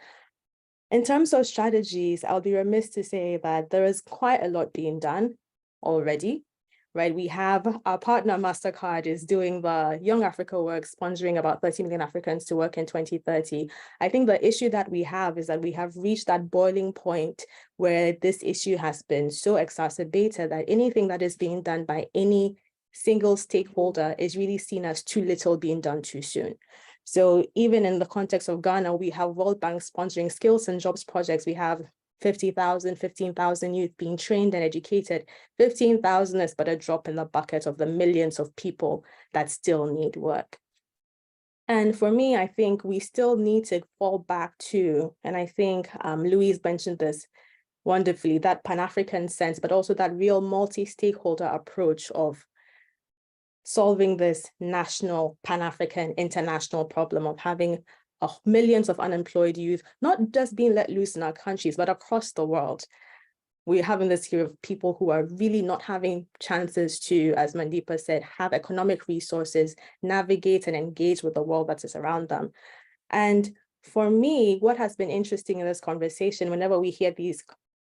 In terms of strategies, I'll be remiss to say that there is quite a lot being done already, right? We have our partner Mastercard is doing the Young Africa work, sponsoring about 30 million Africans to work in 2030. I think the issue that we have is that we have reached that boiling point where this issue has been so exacerbated that anything that is being done by any single stakeholder is really seen as too little being done too soon. So even in the context of Ghana, we have World Bank sponsoring skills and jobs projects. We have 50,000, 15,000 youth being trained and educated. 15,000 is but a drop in the bucket of the millions of people that still need work. And for me, I think we still need to fall back to, and I think Louise mentioned this wonderfully, that Pan-African sense, but also that real multi-stakeholder approach of solving this national, Pan-African, international problem of having millions of unemployed youth, not just being let loose in our countries, but across the world. We're having this here of people who are really not having chances to, as Mandipa said, have economic resources, navigate and engage with the world that is around them. And for me, what has been interesting in this conversation, whenever we hear these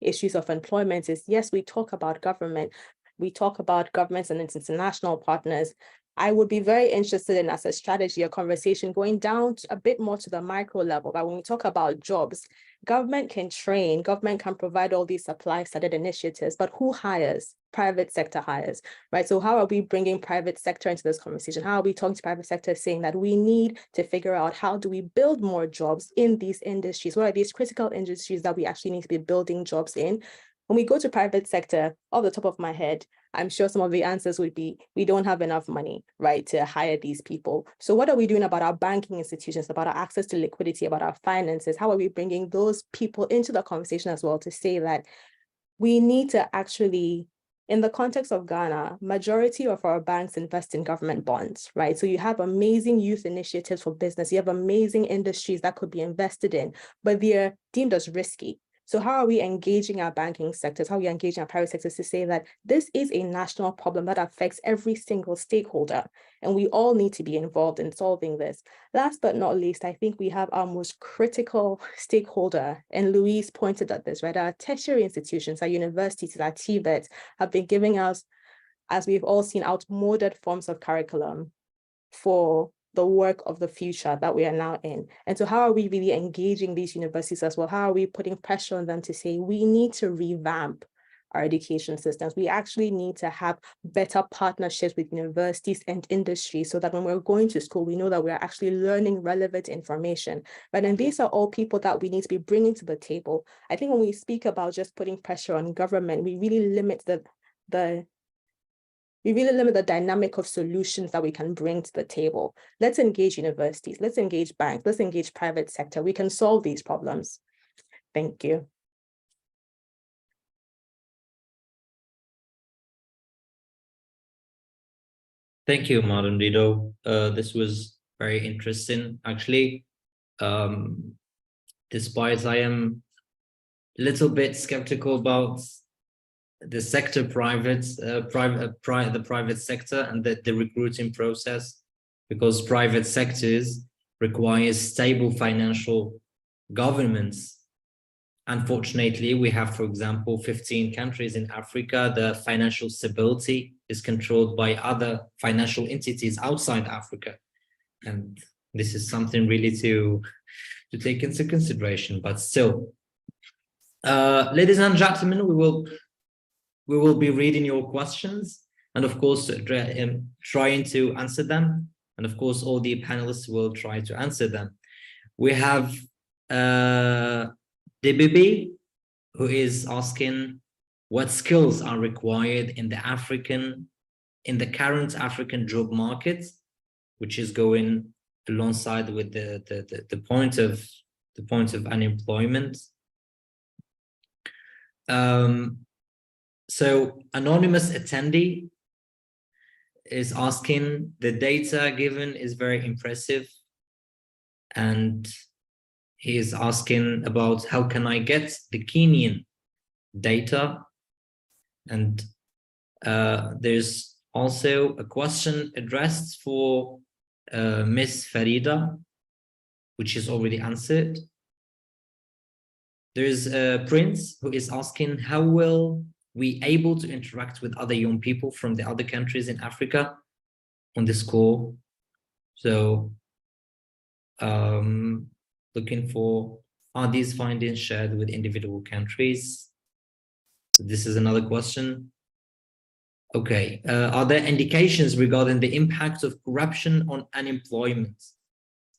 issues of employment, is yes, we talk about government, we talk about governments and its international partners. I would be very interested in, as a strategy, a conversation going down a bit more to the micro level. But when we talk about jobs, government can train, government can provide all these supply-sided initiatives, but who hires? Private sector hires, right? So how are we bringing private sector into this conversation? How are we talking to private sector saying that we need to figure out how do we build more jobs in these industries? What are these critical industries that we actually need to be building jobs in? When we go to private sector, off the top of my head, I'm sure some of the answers would be, we don't have enough money, right, to hire these people. So what are we doing about our banking institutions, about our access to liquidity, about our finances? How are we bringing those people into the conversation as well to say that we need to actually, in the context of Ghana, majority of our banks invest in government bonds, right? So you have amazing youth initiatives for business. You have amazing industries that could be invested in, but they're deemed as risky, So how are we engaging our banking sectors? How are we engaging our private sectors to say that this is a national problem that affects every single stakeholder, and we all need to be involved in solving this? Last but not least, I think we have our most critical stakeholder, and Louise pointed at this, right? Our tertiary institutions, our universities, our TVETs have been giving us, as we've all seen, outmoded forms of curriculum for the work of the future that we are now in. And so how are we really engaging these universities as well? How are we putting pressure on them to say, we need to revamp our education systems? We actually need to have better partnerships with universities and industry so that when we're going to school, we know that we're actually learning relevant information. Right? And these are all people that we need to be bringing to the table. I think when we speak about just putting pressure on government, we really limit the dynamic of solutions that we can bring to the table. Let's engage universities, let's engage banks, let's engage private sector. We can solve these problems. Thank you. Thank you, Madam Dido. This was very interesting. Actually, despite I am a little bit skeptical about the sector the private sector and the recruiting process, because private sectors require stable financial governments. Unfortunately, we have, for example, 15 countries in Africa. The financial stability is controlled by other financial entities outside Africa. And this is something really to take into consideration, but still. Ladies and gentlemen, we will be reading your questions and of course trying to answer them. And of course, all the panelists will try to answer them. We have DBB, who is asking what skills are required in the current African job market, which is going alongside with the point of unemployment. So anonymous attendee is asking, the data given is very impressive, and he is asking about how can I get the Kenyan data. And there's also a question addressed for Miss Farida, which is already answered. There's a Prince who is asking, how will we able to interact with other young people from the other countries in Africa on this call? So looking for, are these findings shared with individual countries? So this is another question. Okay, are there indications regarding the impact of corruption on unemployment?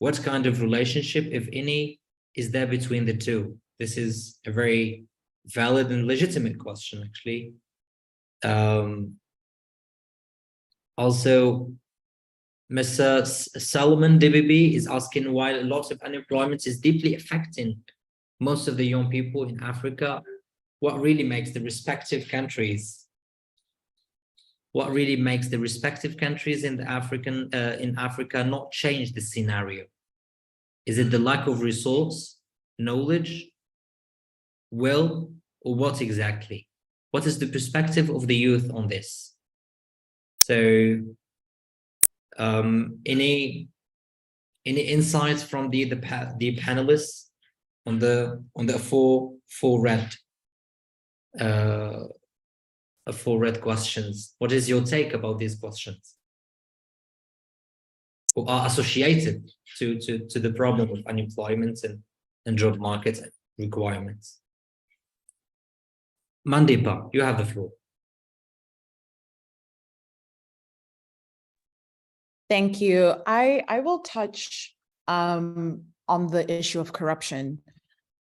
What kind of relationship, if any, is there between the two? This is a very valid and legitimate question, actually. Also, Mr. Solomon DBB is asking, while a lot of unemployment is deeply affecting most of the young people in Africa, what really makes the respective countries in Africa not change the scenario? Is it the lack of resource, knowledge, will, or what exactly? What is the perspective of the youth on this? So any insights from the panelists on the four red questions? What is your take about these questions, or are associated to the problem of unemployment and job market requirements? Mandeepa, you have the floor. Thank you. I will touch on the issue of corruption.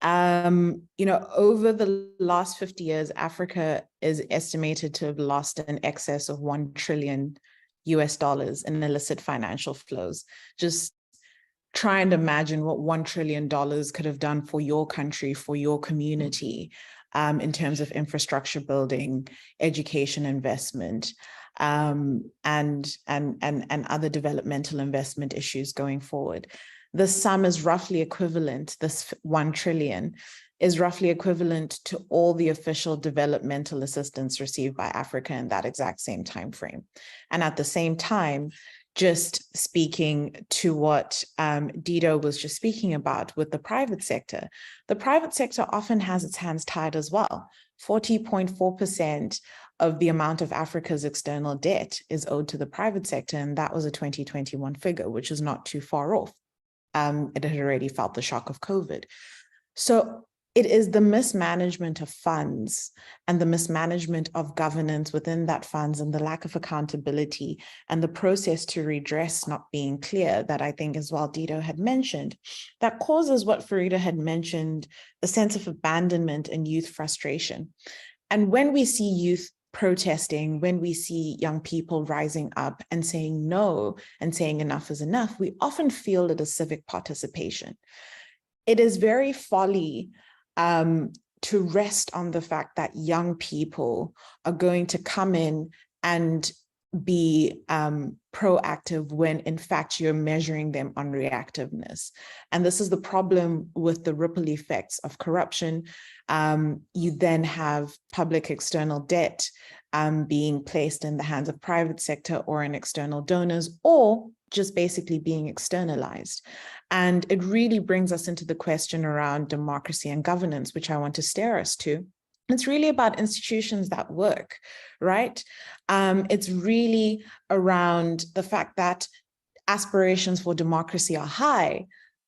Over the last 50 years, Africa is estimated to have lost in excess of $1 trillion in illicit financial flows. Just try and imagine what $1 trillion could have done for your country, for your community, in terms of infrastructure building, education investment, and other developmental investment issues going forward. The sum is roughly equivalent, this $1 trillion is roughly equivalent to all the official developmental assistance received by Africa in that exact same time frame. And at the same time, just speaking to what Dido was just speaking about with the private sector often has its hands tied as well. 40.4% of the amount of Africa's external debt is owed to the private sector, and that was a 2021 figure, which is not too far off. It had already felt the shock of COVID. So it is the mismanagement of funds and the mismanagement of governance within that funds and the lack of accountability and the process to redress not being clear that I think as well Dido had mentioned, that causes what Farida had mentioned, a sense of abandonment and youth frustration. And when we see youth protesting, when we see young people rising up and saying no and saying enough is enough, we often feel it as civic participation. It is very folly to rest on the fact that young people are going to come in and be proactive when in fact you're measuring them on reactiveness. And this is the problem with the ripple effects of corruption. You then have public external debt being placed in the hands of private sector or in external donors, or just basically being externalized. And it really brings us into the question around democracy and governance, which I want to steer us to. It's really about institutions that work, right? It's really around the fact that aspirations for democracy are high.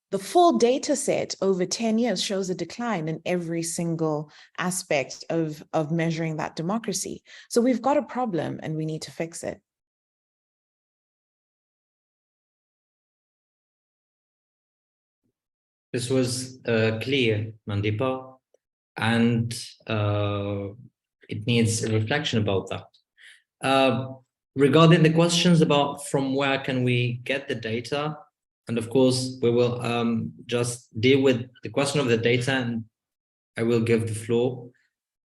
The full data set over 10 years shows a decline in every single aspect of measuring that democracy. So we've got a problem and we need to fix it. This was clear, Mandipa, and it needs a reflection about that. Regarding the questions about from where can we get the data, and of course, we will just deal with the question of the data, and I will give the floor.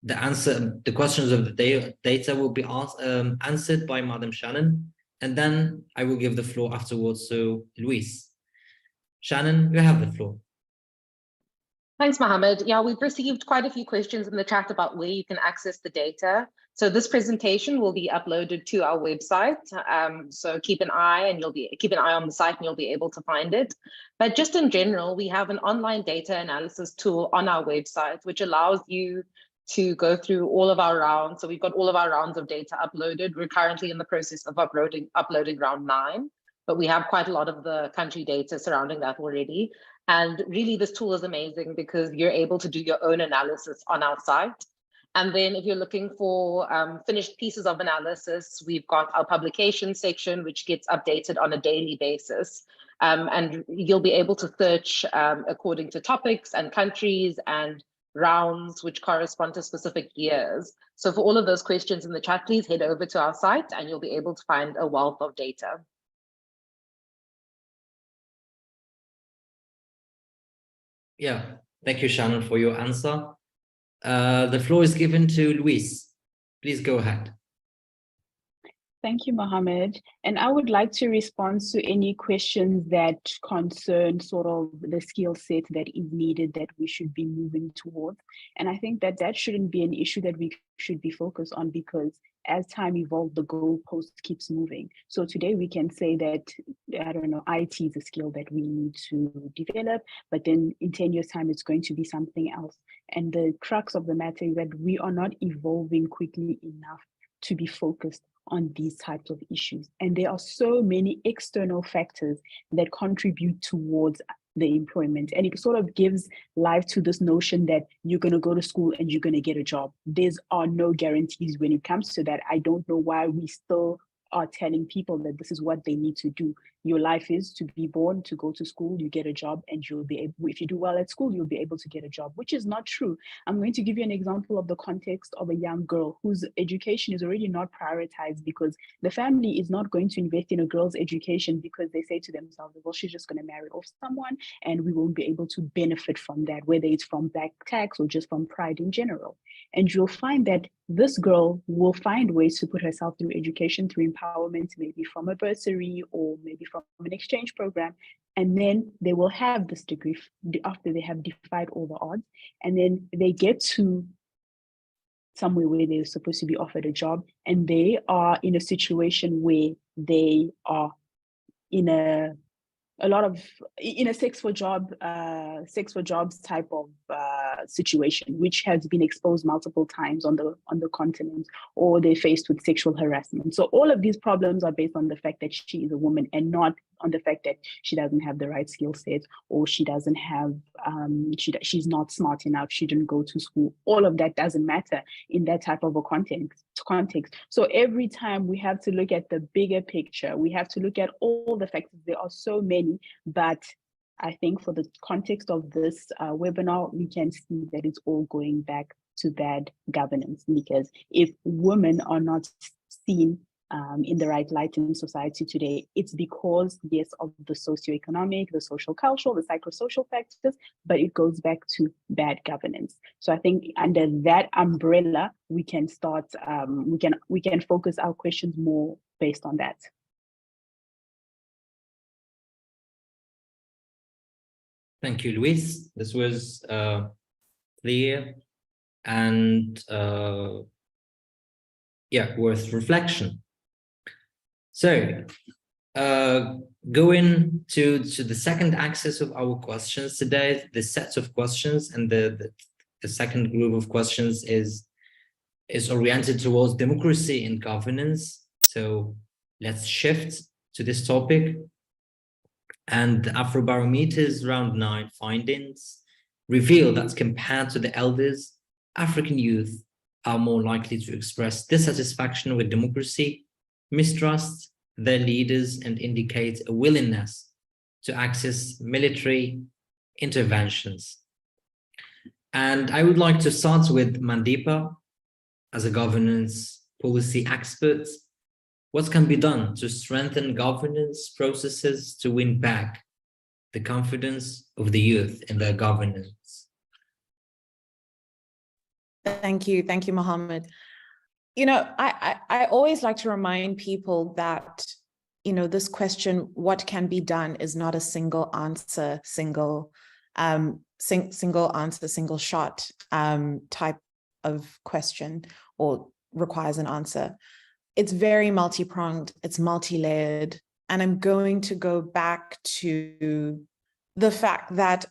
The questions of the data will be answered by Madam Shannon, and then I will give the floor afterwards to Luis. Shannon, you have the floor. Thanks, Mohammed. Yeah, we've received quite a few questions in the chat about where you can access the data. So this presentation will be uploaded to our website. So keep an eye on the site and you'll be able to find it. But just in general, we have an online data analysis tool on our website, which allows you to go through all of our rounds. So we've got all of our rounds of data uploaded. We're currently in the process of uploading round 9, but we have quite a lot of the country data surrounding that already. And really, this tool is amazing because you're able to do your own analysis on our site. And then if you're looking for finished pieces of analysis, we've got our publication section, which gets updated on a daily basis. And you'll be able to search according to topics and countries and rounds, which correspond to specific years. So for all of those questions in the chat, please head over to our site and you'll be able to find a wealth of data. Yeah, thank you, Shannon, for your answer. The floor is given to Luis. Please go ahead. Thank you, Mohammed. And I would like to respond to any questions that concern sort of the skill set that is needed that we should be moving towards. And I think that that shouldn't be an issue that we should be focused on, because as time evolves, the goalpost keeps moving. So today we can say that, I don't know, IT is a skill that we need to develop, but then in 10 years' time, it's going to be something else. And the crux of the matter is that we are not evolving quickly enough to be focused on these types of issues. And there are so many external factors that contribute towards the employment. And it sort of gives life to this notion that you're going to go to school and you're going to get a job. There are no guarantees when it comes to that. I don't know why we still are telling people that this is what they need to do. Your life is to be born, to go to school, you get a job, and you'll be able, if you do well at school, you'll be able to get a job, which is not true. I'm going to give you an example of the context of a young girl whose education is already not prioritized because the family is not going to invest in a girl's education because they say to themselves, well, she's just going to marry off someone and we won't be able to benefit from that, whether it's from black tax or just from pride in general. And you'll find that this girl will find ways to put herself through education, through empowerment, maybe from a bursary or maybe from an exchange program. And then they will have this degree after they have defied all the odds, and then they get to somewhere where they're supposed to be offered a job, and they are in a situation where they are in a sex for jobs type of situation, which has been exposed multiple times on the continent, or they're faced with sexual harassment. So all of these problems are based on the fact that she is a woman, and not on the fact that she doesn't have the right skill set, or she doesn't have she's not smart enough, she didn't go to school. All of that doesn't matter in that type of a context. So every time we have to look at the bigger picture, we have to look at all the factors. There are so many, but I think for the context of this webinar, we can see that it's all going back to bad governance, because if women are not seen in the right light in society today, it's because, yes, of the socioeconomic, the social cultural, the psychosocial factors, but it goes back to bad governance. So I think under that umbrella, we can start, we can focus our questions more based on that. Thank you, Luis. This was clear and yeah, worth reflection. So going to the second axis of our questions today, the sets of questions, and the second group of questions is oriented towards democracy and governance. So let's shift to this topic. And the Afrobarometer's round 9 findings reveal that compared to the elders, African youth are more likely to express dissatisfaction with democracy, mistrust their leaders, and indicate a willingness to access military interventions. And I would like to start with Mandeepa as a governance policy expert. What can be done to strengthen governance processes to win back the confidence of the youth in their governance? Thank you, Mohammed. You know, I always like to remind people that, you know, this question, what can be done, is not a single answer, single answer, single shot type of question, or requires an answer. It's very multi-pronged, it's multi-layered. And I'm going to go back to the fact that,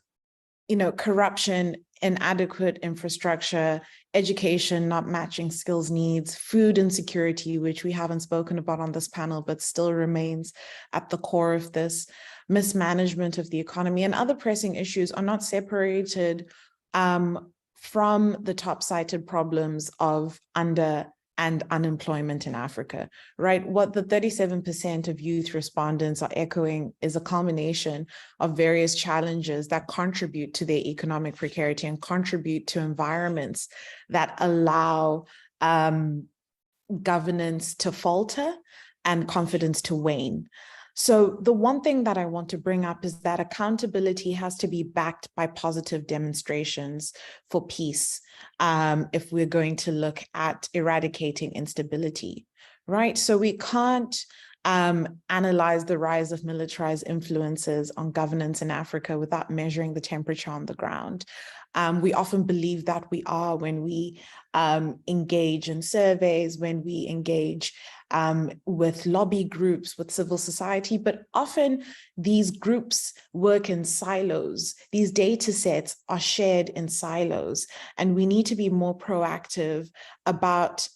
you know, corruption, inadequate infrastructure, education not matching skills needs, food insecurity, which we haven't spoken about on this panel, but still remains at the core of this, mismanagement of the economy, and other pressing issues are not separated from the top-cited problems of under and unemployment in Africa, right? What the 37% of youth respondents are echoing is a culmination of various challenges that contribute to their economic precarity and contribute to environments that allow governance to falter and confidence to wane. So the one thing that I want to bring up is that accountability has to be backed by positive demonstrations for peace if we're going to look at eradicating instability, right? So we can't analyze the rise of militarized influences on governance in Africa without measuring the temperature on the ground. We often believe that we are when we engage in surveys, when we engage with lobby groups, with civil society, but often these groups work in silos. These data sets are shared in silos, and we need to be more proactive about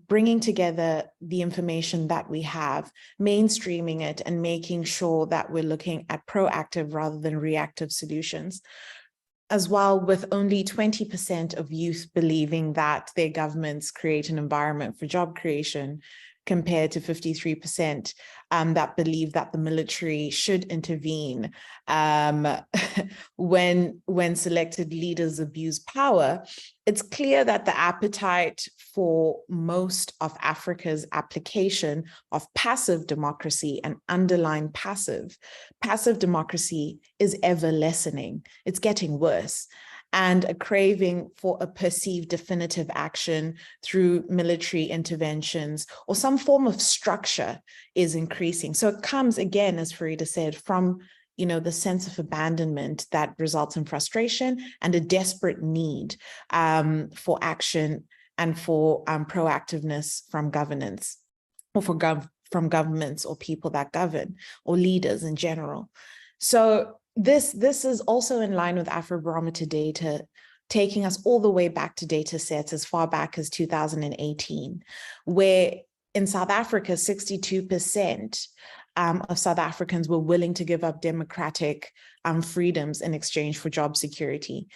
bringing together the information that we have, mainstreaming it, and making sure that we're looking at proactive rather than reactive solutions. As well, with only 20% of youth believing that their governments create an environment for job creation, compared to 53% that believe that the military should intervene when selected leaders abuse power, it's clear that the appetite for most of Africa's application of passive democracy and underlined passive democracy is ever lessening. It's getting worse. And a craving for a perceived definitive action through military interventions or some form of structure is increasing. So it comes, again, as Farida said, from the sense of abandonment that results in frustration and a desperate need for action and for proactiveness from governance, or from governments or people that govern, or leaders in general. So this is also in line with Afrobarometer data, taking us all the way back to data sets as far back as 2018, where in South Africa, 62% of South Africans were willing to give up democratic freedoms in exchange for job security.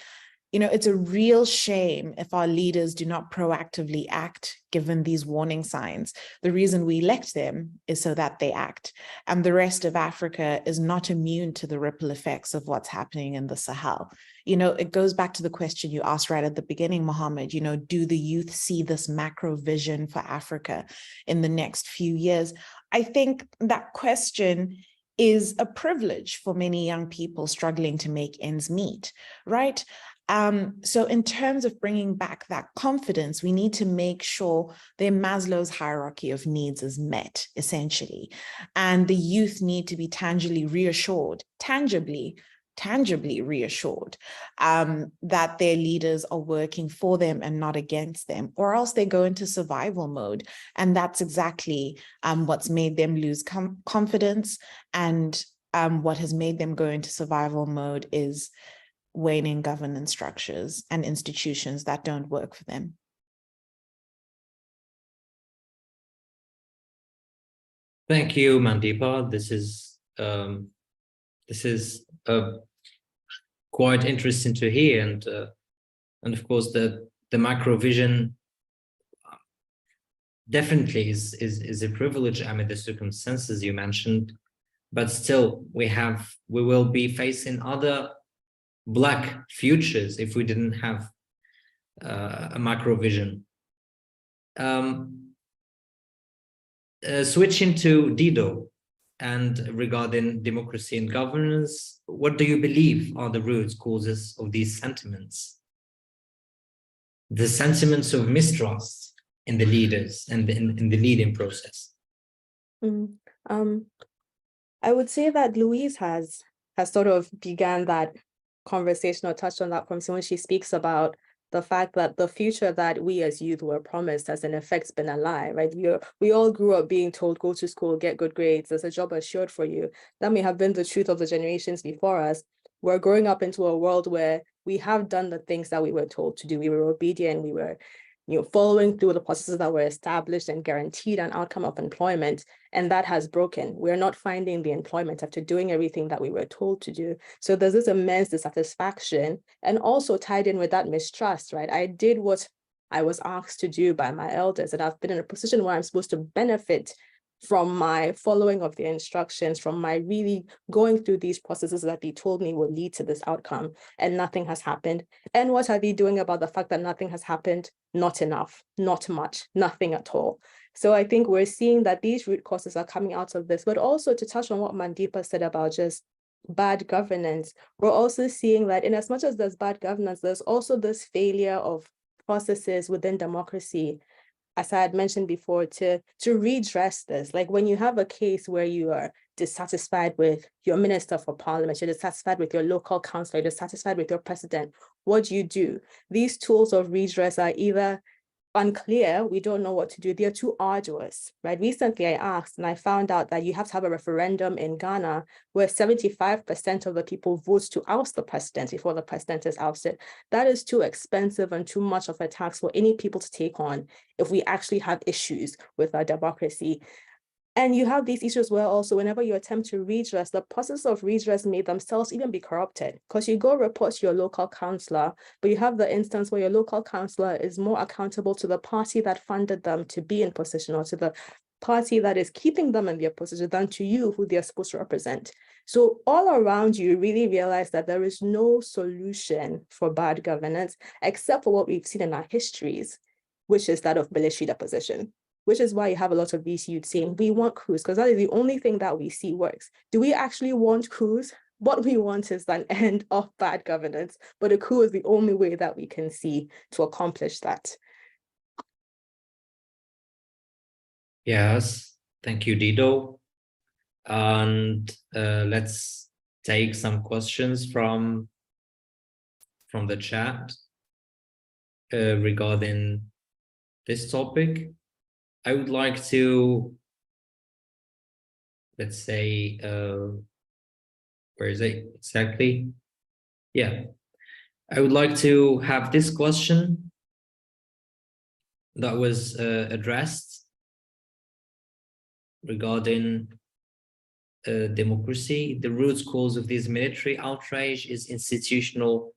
It's a real shame if our leaders do not proactively act given these warning signs. The reason we elect them is so that they act. And the rest of Africa is not immune to the ripple effects of what's happening in the Sahel. It goes back to the question you asked right at the beginning, Mohammed, do the youth see this macro vision for Africa in the next few years? I think that question is a privilege for many young people struggling to make ends meet, right? So in terms of bringing back that confidence, we need to make sure that Maslow's hierarchy of needs is met, essentially. And the youth need to be tangibly reassured that their leaders are working for them and not against them, or else they go into survival mode. And that's exactly what's made them lose confidence. And what has made them go into survival mode is waning governance structures and institutions that don't work for them. Thank you, Mandeepa. This is quite interesting to hear, and of course the macro vision definitely is a privilege amid the circumstances you mentioned, but still we will be facing other black futures if we didn't have a macro vision. Switching to Dido, and regarding democracy and governance, what do you believe are the root causes of these sentiments? The sentiments of mistrust in the leaders and in the leading process. I would say that Louise has sort of began that conversation or touched on that conversation when she speaks about the fact that the future that we as youth were promised has in effect been a lie, right? We all grew up being told, go to school, get good grades, there's a job assured for you. That may have been the truth of the generations before us. We're growing up into a world where we have done the things that we were told to do. We were obedient, we were following through the processes that were established and guaranteed an outcome of employment, and that has broken. We're not finding the employment after doing everything that we were told to do. So there's this immense dissatisfaction, and also tied in with that mistrust, right? I did what I was asked to do by my elders, and I've been in a position where I'm supposed to benefit from my following of the instructions, from my really going through these processes that they told me will lead to this outcome, and nothing has happened. And what are they doing about the fact that nothing has happened? Not enough, not much, nothing at all. So I think we're seeing that these root causes are coming out of this, but also to touch on what Mandeepa said about just bad governance, we're also seeing that in as much as there's bad governance, there's also this failure of processes within democracy, as I had mentioned before, to redress this. Like when you have a case where you are dissatisfied with your minister for parliament, you're dissatisfied with your local councillor, you're dissatisfied with your president, what do? These tools of redress are either unclear, we don't know what to do, they're too arduous, right? Recently I asked and I found out that you have to have a referendum in Ghana where 75% of the people vote to oust the president before the president is ousted. That is too expensive and too much of a tax for any people to take on if we actually have issues with our democracy. And you have these issues where also whenever you attempt to redress, the process of redress may themselves even be corrupted, because you go report to your local councillor, but you have the instance where your local councillor is more accountable to the party that funded them to be in position, or to the party that is keeping them in their position, than to you, who they're supposed to represent. So all around you really realize that there is no solution for bad governance except for what we've seen in our histories, which is that of military deposition. Which is why you have a lot of these youth saying, we want coups, because that is the only thing that we see works. Do we actually want coups? What we want is an end of bad governance, but a coup is the only way that we can see to accomplish that. Yes, thank you, Dido. And let's take some questions from the chat regarding this topic. I would like to, let's say, where is it exactly? Yeah, I would like to have this question that was addressed regarding democracy. The root cause of this military outrage is institutional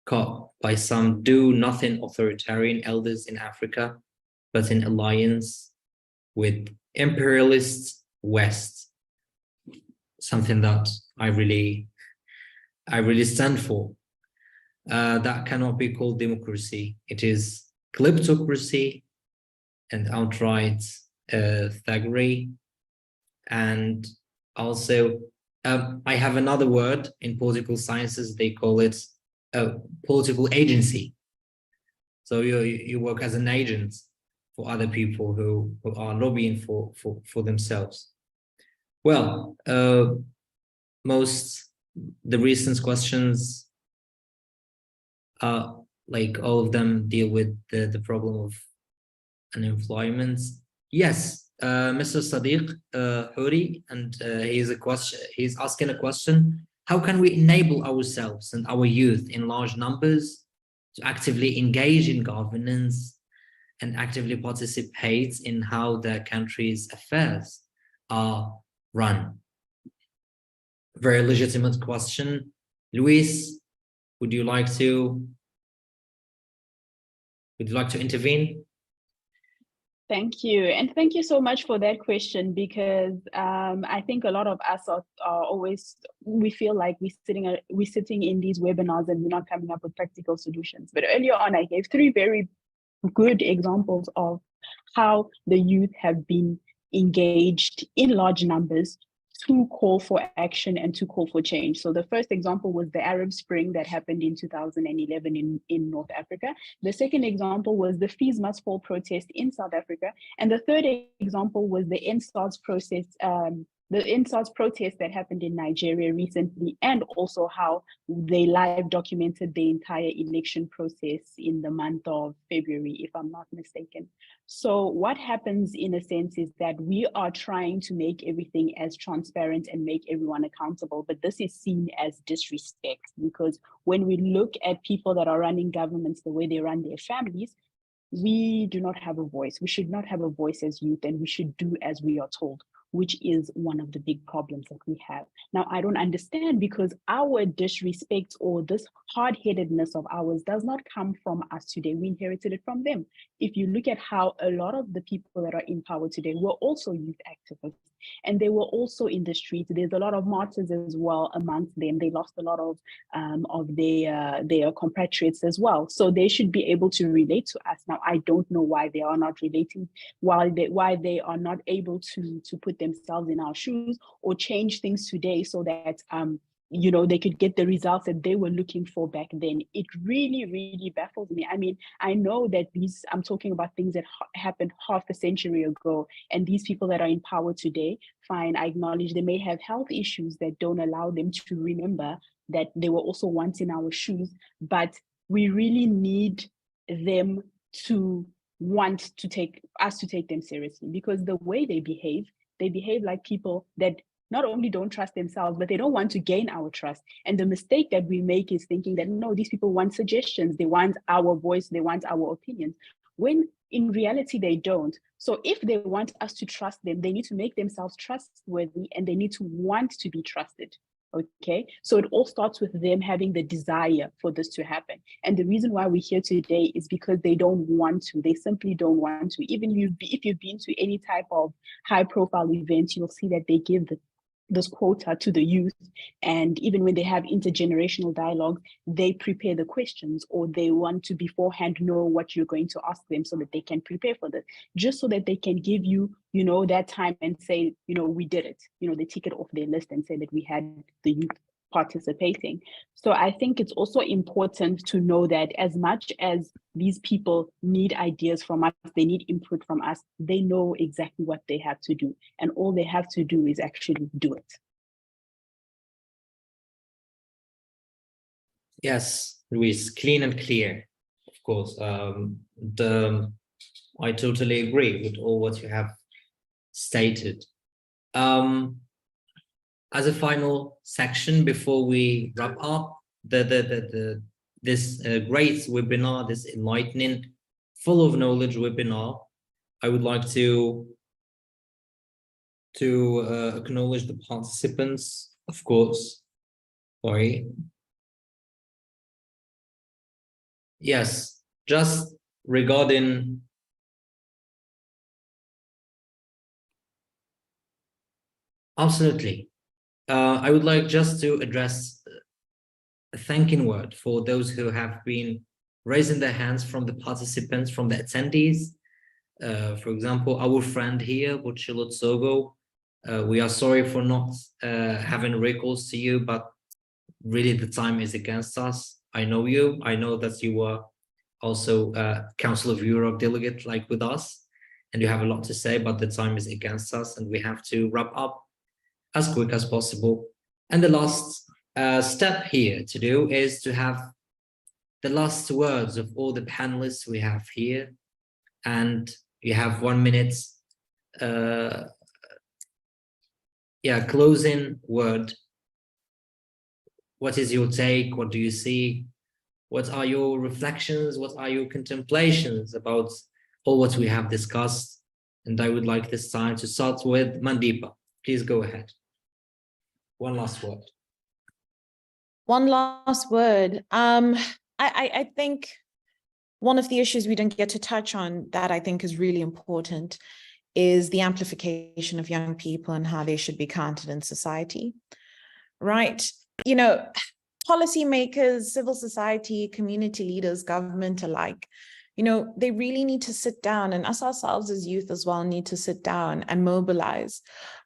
caught by some do-nothing authoritarian elders in Africa, but in alliance with imperialist West, something that I really stand for. That cannot be called democracy. It is kleptocracy and outright thuggery. And also, I have another word in political sciences, they call it political agency. So you work as an agent for other people who are lobbying for themselves. Well, the recent questions, like all of them deal with the problem of unemployment. Yes, Mr. Sadiq Houri, and he's asking a question: how can we enable ourselves and our youth in large numbers to actively engage in governance and actively participate in how their country's affairs are run? Very legitimate question. Luis, would you like to intervene? Thank you. And thank you so much for that question, because I think a lot of us are always, we feel like we're sitting in these webinars and we're not coming up with practical solutions. But earlier on, I gave 3 very good examples of how the youth have been engaged in large numbers to call for action and to call for change. So the first example was the Arab Spring that happened in 2011 in North Africa. The second example was the Fees Must Fall protest in South Africa. And the third example was the EndSARS process, the EndSARS protest that happened in Nigeria recently, and also how they live documented the entire election process in the month of February, if I'm not mistaken. So what happens in a sense is that we are trying to make everything as transparent and make everyone accountable, but this is seen as disrespect, because when we look at people that are running governments the way they run their families, we do not have a voice. We should not have a voice as youth, and we should do as we are told, which is one of the big problems that we have. Now, I don't understand, because our disrespect or this hard-headedness of ours does not come from us today. We inherited it from them. If you look at how a lot of the people that are in power today were also youth activists, and they were also in the streets. There's a lot of martyrs as well amongst them. They lost a lot of their compatriots as well. So they should be able to relate to us. Now, I don't know why they are not relating, why they are not able to put themselves in our shoes or change things today so that you know, they could get the results that they were looking for back then. It really, really baffles me. I mean, I know that I'm talking about things that happened half a century ago, and these people that are in power today, fine, I acknowledge they may have health issues that don't allow them to remember that they were also once in our shoes, but we really need them to want to take them seriously, because the way they behave like people that not only don't trust themselves, but they don't want to gain our trust. And the mistake that we make is thinking that, no, these people want suggestions, they want our voice, they want our opinions, when in reality they don't. So if they want us to trust them, they need to make themselves trustworthy, and they need to want to be trusted. Okay, so it all starts with them having the desire for this to happen. And the reason why we're here today is because they don't want to. They simply don't want to. Even if you've been to any type of high-profile event, you'll see that they give this quota to the youth, and even when they have intergenerational dialogue, they prepare the questions, or they want to beforehand know what you're going to ask them so that they can prepare for this, just so that they can give you, you know, that time and say, you know, we did it. You know, they tick it off their list and say that we had the youth participating. So I think it's also important to know that as much as these people need ideas from us, they need input from us, they know exactly what they have to do. And all they have to do is actually do it. Yes, Luis, clean and clear, of course. I totally agree with all what you have stated. As a final section before we wrap up this great webinar, this enlightening, full of knowledge webinar, I would like to acknowledge the participants, of course. Sorry. Yes, just regarding absolutely. I would like just to address a thanking word for those who have been raising their hands from the participants, from the attendees. For example, our friend here, Buchilo Tsogo, we are sorry for not having recourse to you, but really the time is against us. I know you. I know that you were also Council of Europe delegate like with us, and you have a lot to say, but the time is against us and we have to wrap up as quick as possible. And the last step here to do is to have the last words of all the panelists we have here. And you have 1 minute, closing word. What is your take? What do you see? What are your reflections? What are your contemplations about all what we have discussed? And I would like this time to start with Mandeepa. Please go ahead. One last word. One last word. I think one of the issues we didn't get to touch on that I think is really important is the amplification of young people and how they should be counted in society, right? You know, policymakers, civil society, community leaders, government alike, you know, they really need to sit down, and us ourselves as youth as well need to sit down and mobilize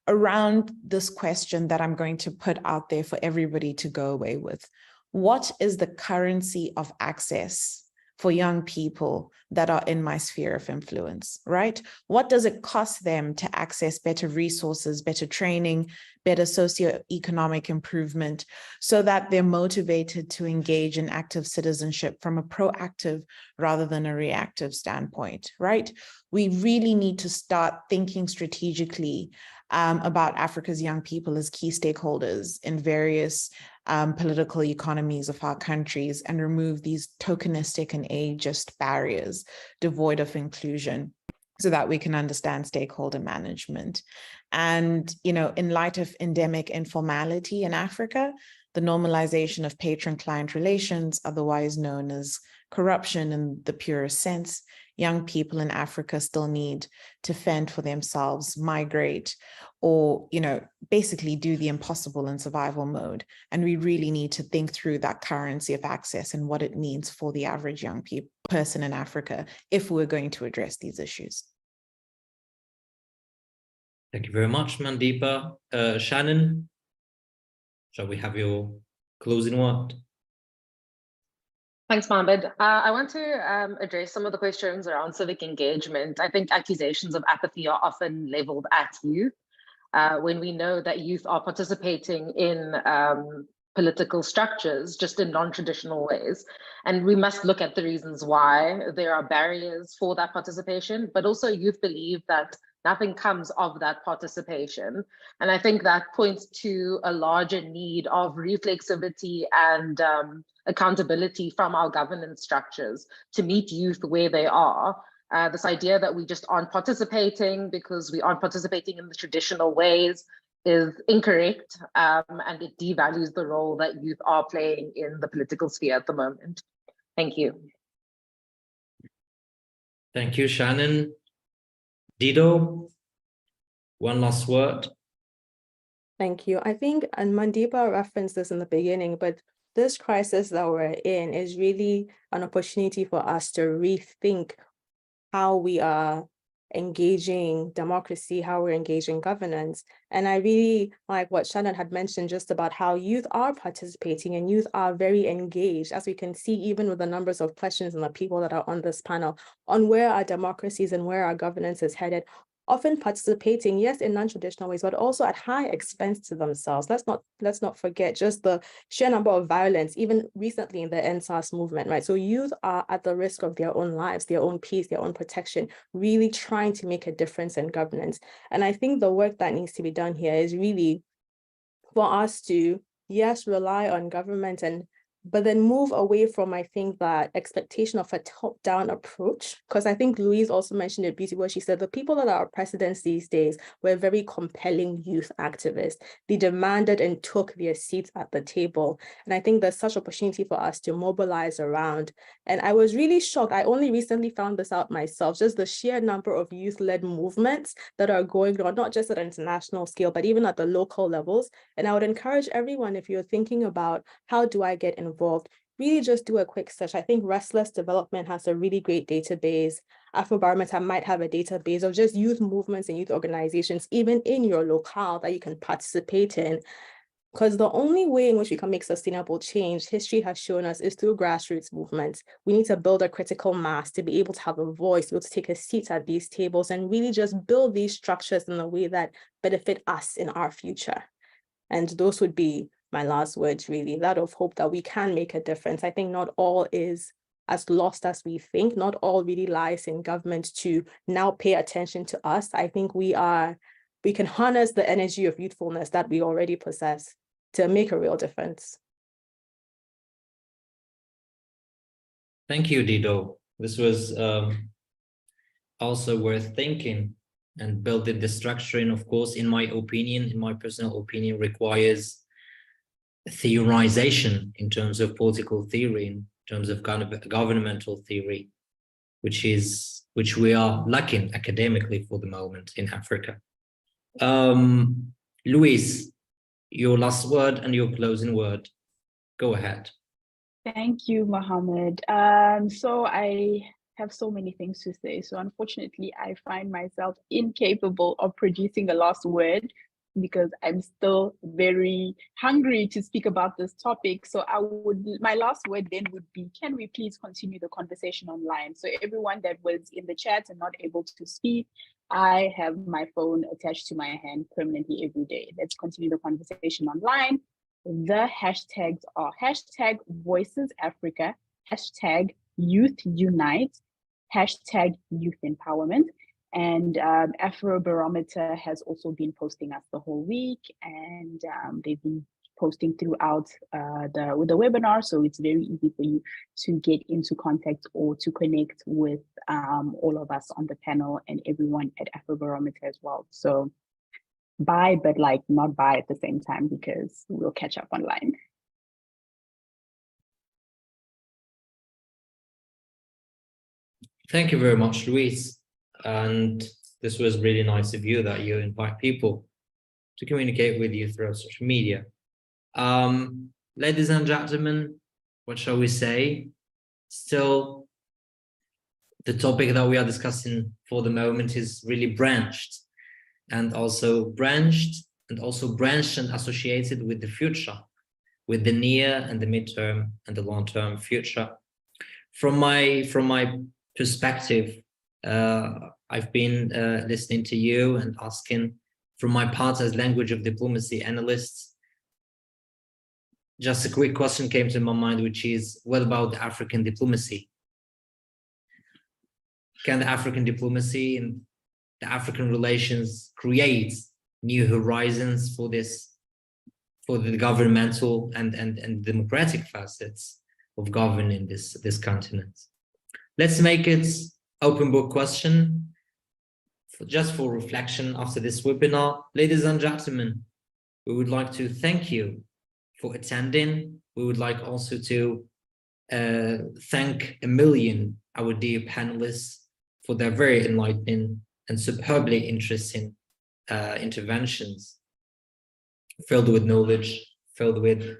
around this question that I'm going to put out there for everybody to go away with. What is the currency of access for young people that are in my sphere of influence, right? What does it cost them to access better resources, better training, better socioeconomic improvement, so that they're motivated to engage in active citizenship from a proactive rather than a reactive standpoint, right? We really need to start thinking strategically about Africa's young people as key stakeholders in various political economies of our countries and remove these tokenistic and ageist barriers devoid of inclusion so that we can understand stakeholder management. And, you know, in light of endemic informality in Africa, the normalization of patron-client relations, otherwise known as corruption in the purest sense, young people in Africa still need to fend for themselves, migrate, or, you know, basically do the impossible in survival mode. And we really need to think through that currency of access and what it means for the average young person in Africa if we're going to address these issues. Thank you very much, Mandeepa. Shannon, shall we have your closing word? Thanks, Mohammed. I want to address some of the questions around civic engagement. I think accusations of apathy are often leveled at youth when we know that youth are participating in political structures just in non-traditional ways. And we must look at the reasons why there are barriers for that participation, but also youth believe that nothing comes of that participation. And I think that points to a larger need of reflexivity and accountability from our governance structures to meet youth where they are. This idea that we just aren't participating because we aren't participating in the traditional ways is incorrect, and it devalues the role that youth are playing in the political sphere at the moment. Thank you. Thank you, Shannon. Dido, one last word. Thank you. I think, and Mandeepa referenced this in the beginning, but this crisis that we're in is really an opportunity for us to rethink how we are engaging democracy, how we're engaging governance. And I really like what Shannon had mentioned just about how youth are participating and youth are very engaged, as we can see even with the numbers of questions and the people that are on this panel, on where our democracies and where our governance is headed. often participating, yes, in non-traditional ways, but also at high expense to themselves. Let's not forget just the sheer number of violence, even recently in the NSAS movement, right? So youth are at the risk of their own lives, their own peace, their own protection, really trying to make a difference in governance. And I think the work that needs to be done here is really for us to, yes, rely on government but then move away from, I think, that expectation of a top-down approach. Because I think Louise also mentioned it beautifully where she said the people that are presidents these days were very compelling youth activists. They demanded and took their seats at the table. And I think there's such opportunity for us to mobilize around. And I was really shocked. I only recently found this out myself, just the sheer number of youth-led movements that are going on, not just at an international scale, but even at the local levels. And I would encourage everyone, if you're thinking about how do I get involved, really just do a quick search. I think Restless Development has a really great database. Afrobarometer might have a database of just youth movements and youth organizations, even in your locale, that you can participate in. Because the only way in which we can make sustainable change, history has shown us, is through grassroots movements. We need to build a critical mass to be able to have a voice, to be able to take a seat at these tables and really just build these structures in a way that benefit us in our future. And those would be my last words, really, that of hope that we can make a difference. I think not all is as lost as we think. Not all really lies in government to now pay attention to us. I think we can harness the energy of youthfulness that we already possess to make a real difference. Thank you, Dido. This was also worth thinking, and building the structure. And of course, in my personal opinion, requires theorization in terms of political theory, in terms of governmental theory, which we are lacking academically for the moment in Africa. Louise, your last word and your closing word. Go ahead. Thank you, Mohammed. So I have so many things to say. So unfortunately, I find myself incapable of producing a last word because I'm still very hungry to speak about this topic. So my last word then would be, can we please continue the conversation online? So everyone that was in the chat and not able to speak, I have my phone attached to my hand permanently every day. Let's continue the conversation online. The hashtags are hashtag Voices Africa, hashtag Youth Unite, hashtag Youth Empowerment. And Afrobarometer has also been posting us the whole week, and they've been posting throughout the webinar. So it's very easy for you to get into contact or to connect with all of us on the panel and everyone at Afrobarometer as well. So bye, but like not bye at the same time, because we'll catch up online. Thank you very much, Louise. And this was really nice of you that you invite people to communicate with you through social media. Ladies and gentlemen, what shall we say? Still, the topic that we are discussing for the moment is really branched and branched and associated with the future, with the near and the midterm and the long-term future. From my perspective, I've been listening to you and asking, from my part as language of diplomacy analysts, just a quick question came to my mind, which is, what about the African diplomacy? Can the African diplomacy and the African relations create new horizons for the governmental and democratic facets of governing this continent? Let's make it open book question, just for reflection after this webinar. Ladies and gentlemen, we would like to thank you for attending. We would like also to thank a million our dear panelists for their very enlightening and superbly interesting interventions, filled with knowledge, filled with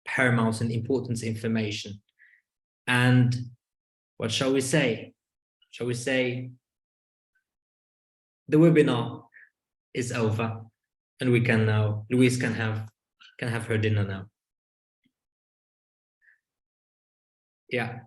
paramount and important information. And what shall we say? Shall we say the webinar is over, and we can now, Louise can have her dinner now. Yeah.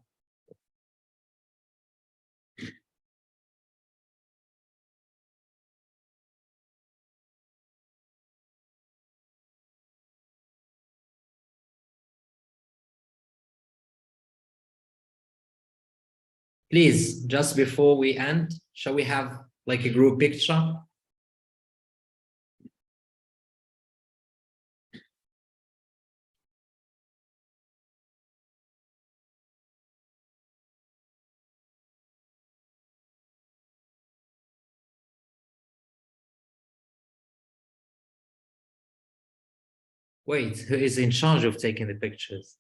Please, just before we end, shall we have like a group picture? Wait, who is in charge of taking the pictures?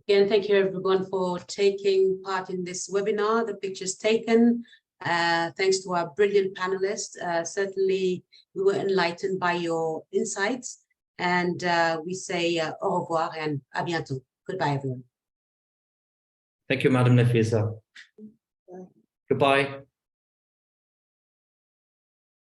Again, thank you everyone for taking part in this webinar, the pictures taken. Thanks to our brilliant panelists. Certainly, we were enlightened by your insights, and we say au revoir and à bientôt. Goodbye, everyone. Thank you, Madam Nafisa. Goodbye.